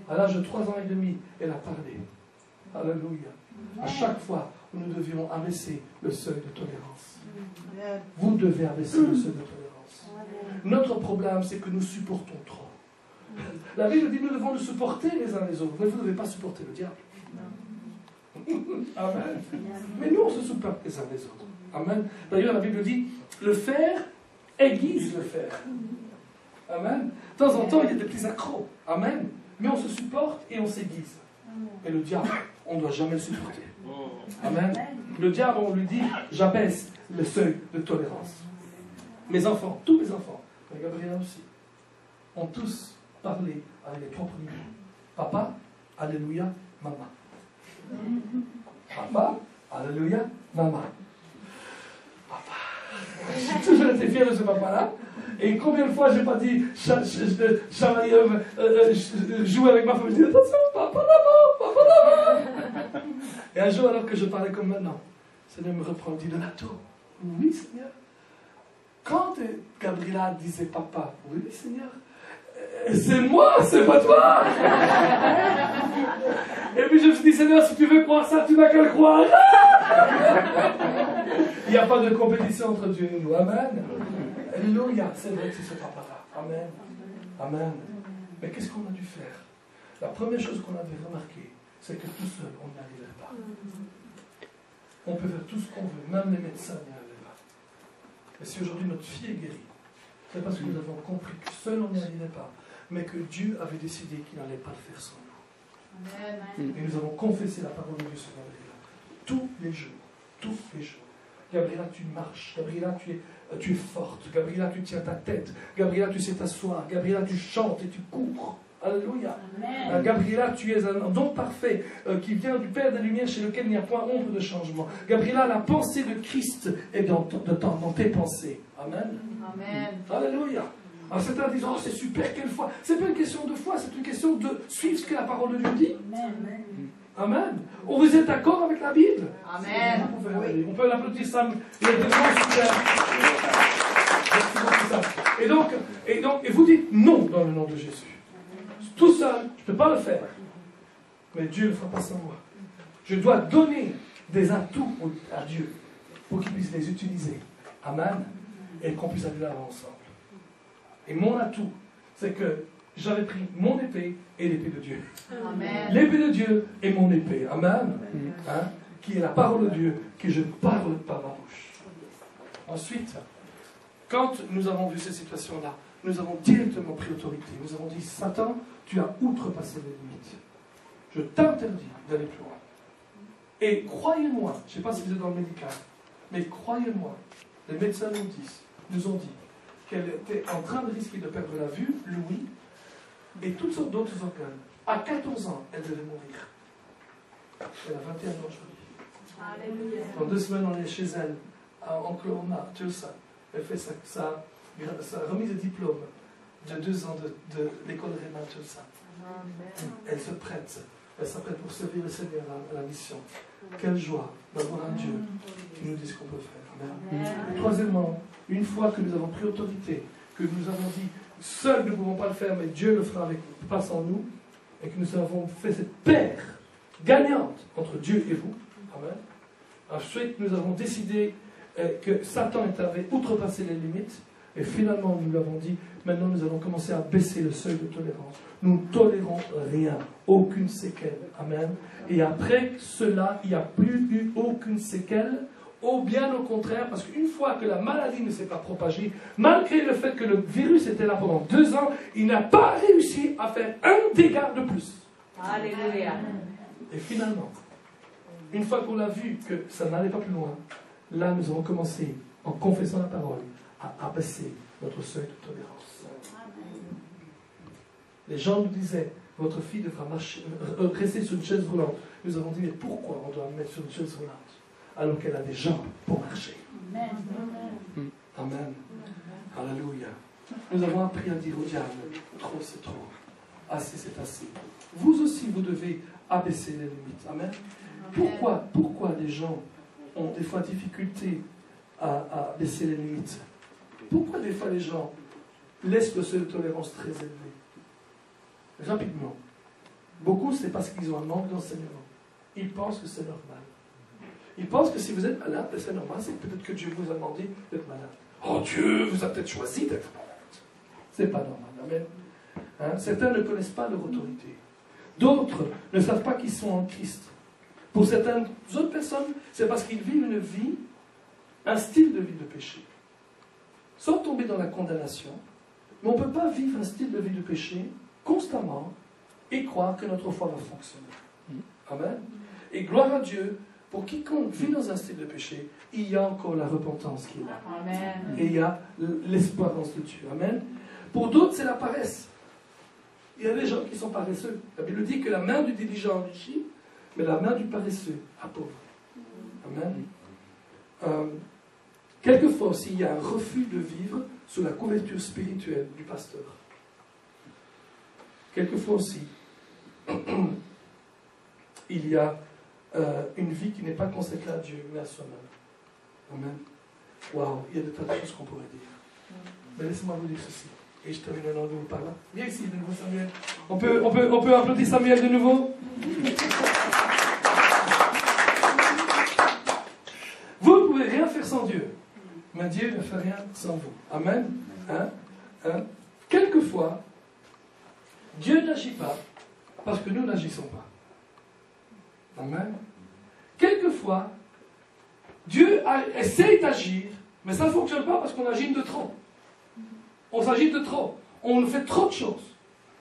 À l'âge de 3 ans et demi, elle a parlé. Alléluia. À chaque fois où nous devions abaisser le seuil de tolérance. Vous devez abaisser le seuil de tolérance. Notre problème, c'est que nous supportons trop. La Bible dit que nous devons nous supporter les uns les autres, mais vous ne devez pas supporter le diable. Amen. Mais nous, on se supporte les uns les autres. Amen. D'ailleurs, la Bible dit, le fer aiguise le fer. Amen. De temps en temps, il y a des petits accros. Amen. Mais on se supporte et on s'aiguise. Et le diable, on ne doit jamais le supporter. Amen. Le diable, on lui dit, j'abaisse le seuil de tolérance. Mes enfants, tous mes enfants, mais Gabriela aussi, ont tous parlé avec les propres noms. Papa, alléluia, maman. Papa, alléluia, maman. Papa. J'ai toujours été fier de ce papa-là. Et combien de fois j'ai pas dit jouer avec ma famille, je dis attention, papa là-bas. Et un jour, alors que je parlais comme maintenant, le Seigneur me reprend, dit Donato, oui Seigneur. Quand Gabriela disait papa, oui Seigneur, c'est moi, c'est pas toi. Et puis je me suis dit, Seigneur, si tu veux croire ça, tu n'as qu'à le croire. Il n'y a pas de compétition entre Dieu et nous. Amen. Alléluia. C'est vrai que c'est ce papa-là. Amen. Amen. Mais qu'est-ce qu'on a dû faire? La première chose qu'on avait remarqué, c'est que tout seul, on n'y arrivait pas. On peut faire tout ce qu'on veut, même les médecins n'y arrivaient pas. Mais si aujourd'hui notre fille est guérie, c'est parce que nous avons compris que seul on n'y arrivait pas, mais que Dieu avait décidé qu'il n'allait pas le faire sans nous. Amen. Et nous avons confessé la parole de Dieu sur Gabriela. Tous les jours. Tous les jours. Gabriela, tu marches. Gabriela, tu es forte. Gabriela, tu tiens ta tête. Gabriela, tu sais t'asseoir. Gabriela, tu chantes et tu cours. Alléluia. Gabriela, tu es un don parfait qui vient du Père des Lumières chez lequel il n'y a point ombre de changement. Gabriela, la pensée de Christ est dans tes pensées. Amen. Amen. Alléluia. Alors certains disent, oh c'est super, quelle foi. C'est pas une question de foi, c'est une question de suivre ce que la parole de Dieu dit. Amen. Ou vous êtes d'accord avec la Bible? Amen. On peut l'applaudir ça. Il y a des gens super. Et vous dites non dans le nom de Jésus. Tout seul, je ne peux pas le faire. Mais Dieu ne le fera pas sans moi. Je dois donner des atouts à Dieu pour qu'il puisse les utiliser. Amen. Et qu'on puisse aller là ensemble. Et mon atout, c'est que j'avais pris mon épée et l'épée de Dieu. Amen. L'épée de Dieu est mon épée. Amen. Hein, qui est la parole de Dieu, que je ne parle pas ma bouche. Ensuite, quand nous avons vu ces situations-là, nous avons directement pris autorité. Nous avons dit, Satan, tu as outrepassé les limites. Je t'interdis d'aller plus loin. Et croyez-moi, je ne sais pas si vous êtes dans le médical, mais croyez-moi, les médecins nous ont dit qu'elle était en train de risquer de perdre la vue, l'ouïe, et toutes sortes d'autres organes. À 14 ans, elle devait mourir. Elle a 21 ans aujourd'hui. Alléluia. Dans 2 semaines, on est chez elle, à Oklahoma, Tulsa. Elle fait sa remise de diplôme de 2 ans de l'école Réma Tulsa. Elle se prête. Elle s'apprête pour servir le Seigneur à la mission. Quelle joie d'avoir un Dieu qui nous dit ce qu'on peut faire. Amen. Et troisièmement, une fois que nous avons pris autorité, que nous avons dit, seuls nous ne pouvons pas le faire, mais Dieu le fera avec nous, pas sans nous, et que nous avons fait cette paire gagnante entre Dieu et vous. Amen. Ensuite, nous avons décidé que Satan avait outrepassé les limites, et finalement, nous l'avons dit, maintenant nous allons commencer à baisser le seuil de tolérance. Nous ne tolérons rien, aucune séquelle. Amen. Et après cela, il n'y a plus eu aucune séquelle, ou bien au contraire, parce qu'une fois que la maladie ne s'est pas propagée, malgré le fait que le virus était là pendant 2 ans, il n'a pas réussi à faire un dégât de plus. Alléluia. Et finalement, une fois qu'on a vu que ça n'allait pas plus loin, là nous avons commencé, en confessant la parole, à abaisser notre seuil de tolérance. Les gens nous disaient, votre fille devra rester sur une chaise roulante. Nous avons dit, mais pourquoi on doit la mettre sur une chaise roulante alors qu'elle a des jambes pour marcher? Amen. Amen. Alléluia. Nous avons appris à dire au diable, trop c'est trop, assez c'est assez. Vous aussi, vous devez abaisser les limites. Amen. Pourquoi les gens ont des fois difficulté à baisser les limites? Pourquoi des fois les gens laissent le seuil de tolérance très élevé? Rapidement. Beaucoup, c'est parce qu'ils ont un manque d'enseignement. Ils pensent que c'est normal. Ils pensent que si vous êtes malade, c'est normal, c'est peut-être que Dieu vous a demandé d'être malade. Oh, Dieu vous a peut-être choisi d'être malade. C'est pas normal. Amen. Hein? Certains ne connaissent pas leur autorité. D'autres ne savent pas qu'ils sont en Christ. Pour certaines autres personnes, c'est parce qu'ils vivent une vie, un style de vie de péché. Sans tomber dans la condamnation, mais on ne peut pas vivre un style de vie de péché constamment et croire que notre foi va fonctionner. Amen. Et gloire à Dieu, pour quiconque vit dans un style de péché, il y a encore la repentance qui est là. Amen. Et il y a l'espérance de Dieu. Amen. Pour d'autres, c'est la paresse. Il y a des gens qui sont paresseux. La Bible dit que la main du diligent enrichit, mais la main du paresseux appauvrit. Amen. Quelquefois aussi, il y a un refus de vivre sous la couverture spirituelle du pasteur. Quelquefois aussi, il y a une vie qui n'est pas consacrée à Dieu, mais à soi-même. Amen. Waouh, il y a de tas de choses qu'on pourrait dire. Mais laissez-moi vous dire ceci. Et je termine un nouveau par là. Viens ici de nouveau, Samuel. On peut applaudir Samuel de nouveau. Vous ne pouvez rien faire sans Dieu. Mais Dieu ne fait rien sans vous. Amen. Quelquefois, Dieu n'agit pas parce que nous n'agissons pas. Amen. Quelquefois, Dieu essaye d'agir, mais ça ne fonctionne pas parce qu'on agit de trop. On s'agite de trop. On fait trop de choses.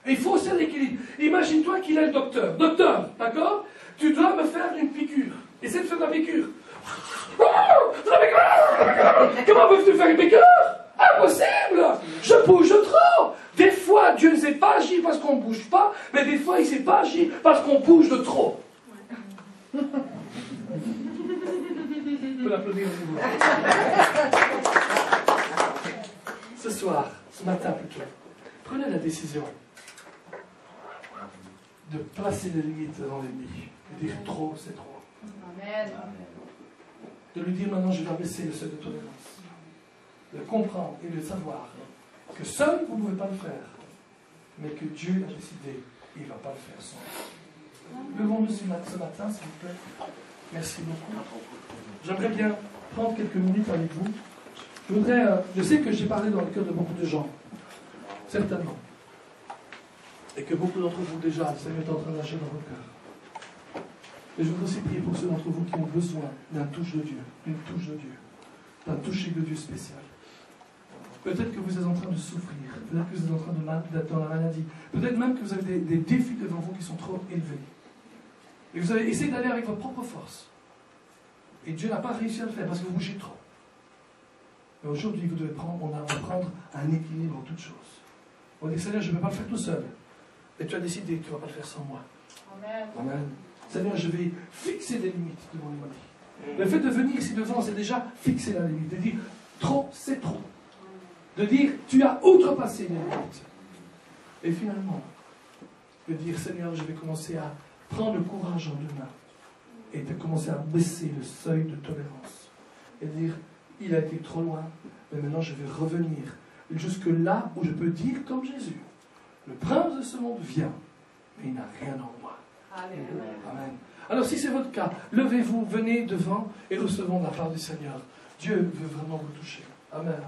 Et il faut aussi un équilibre. Imagine-toi qu'il est le docteur. Docteur, d'accord? Tu dois me faire une piqûre. Essaie de faire la piqûre. Comment peux-tu faire une piqûre? Impossible! Je bouge trop! Des fois, Dieu ne sait pas agir parce qu'on ne bouge pas, mais des fois, il ne sait pas agir parce qu'on bouge de trop. On peut l'applaudir. ce soir, ce matin plutôt, prenez la décision de placer des limites devant l'ennemi. De dire trop, c'est trop. Amen. De lui dire maintenant, je vais baisser le seuil de tolérance. De comprendre et de savoir que seul, vous ne pouvez pas le faire. Mais que Dieu a décidé, il ne va pas le faire sans. Levons-nous ce matin, s'il vous plaît. Merci beaucoup. J'aimerais bien prendre quelques minutes avec vous. Je sais que j'ai parlé dans le cœur de beaucoup de gens, certainement. Et que beaucoup d'entre vous déjà, le Seigneur est en train d'agir dans votre cœur. Et je voudrais aussi prier pour ceux d'entre vous qui ont besoin d'une touche de Dieu, d'un toucher de Dieu spécial. Peut-être que vous êtes en train de souffrir, peut-être que vous êtes en train d'être dans la maladie, peut-être même que vous avez des défis devant vous qui sont trop élevés. Et vous avez essayé d'aller avec votre propre force. Et Dieu n'a pas réussi à le faire parce que vous bougez trop. Mais aujourd'hui, on va prendre un équilibre en toutes choses. On dit, Seigneur, je ne peux pas le faire tout seul. Et tu as décidé que tu ne vas pas le faire sans moi. Amen. Amen. Seigneur, je vais fixer des limites devant l'ennemi. Le fait de venir ici devant, c'est déjà fixer la limite. De dire, trop, c'est trop. De dire, tu as outrepassé les limites. Et finalement, de dire, Seigneur, je vais commencer à prendre le courage en deux mains et de commencer à baisser le seuil de tolérance. Et de dire, il a été trop loin, mais maintenant je vais revenir jusque là où je peux dire comme Jésus, le prince de ce monde vient, mais il n'a rien en moi. Alléluia. Amen. Alors si c'est votre cas, levez-vous, venez devant et recevons de la part du Seigneur. Dieu veut vraiment vous toucher. Amen.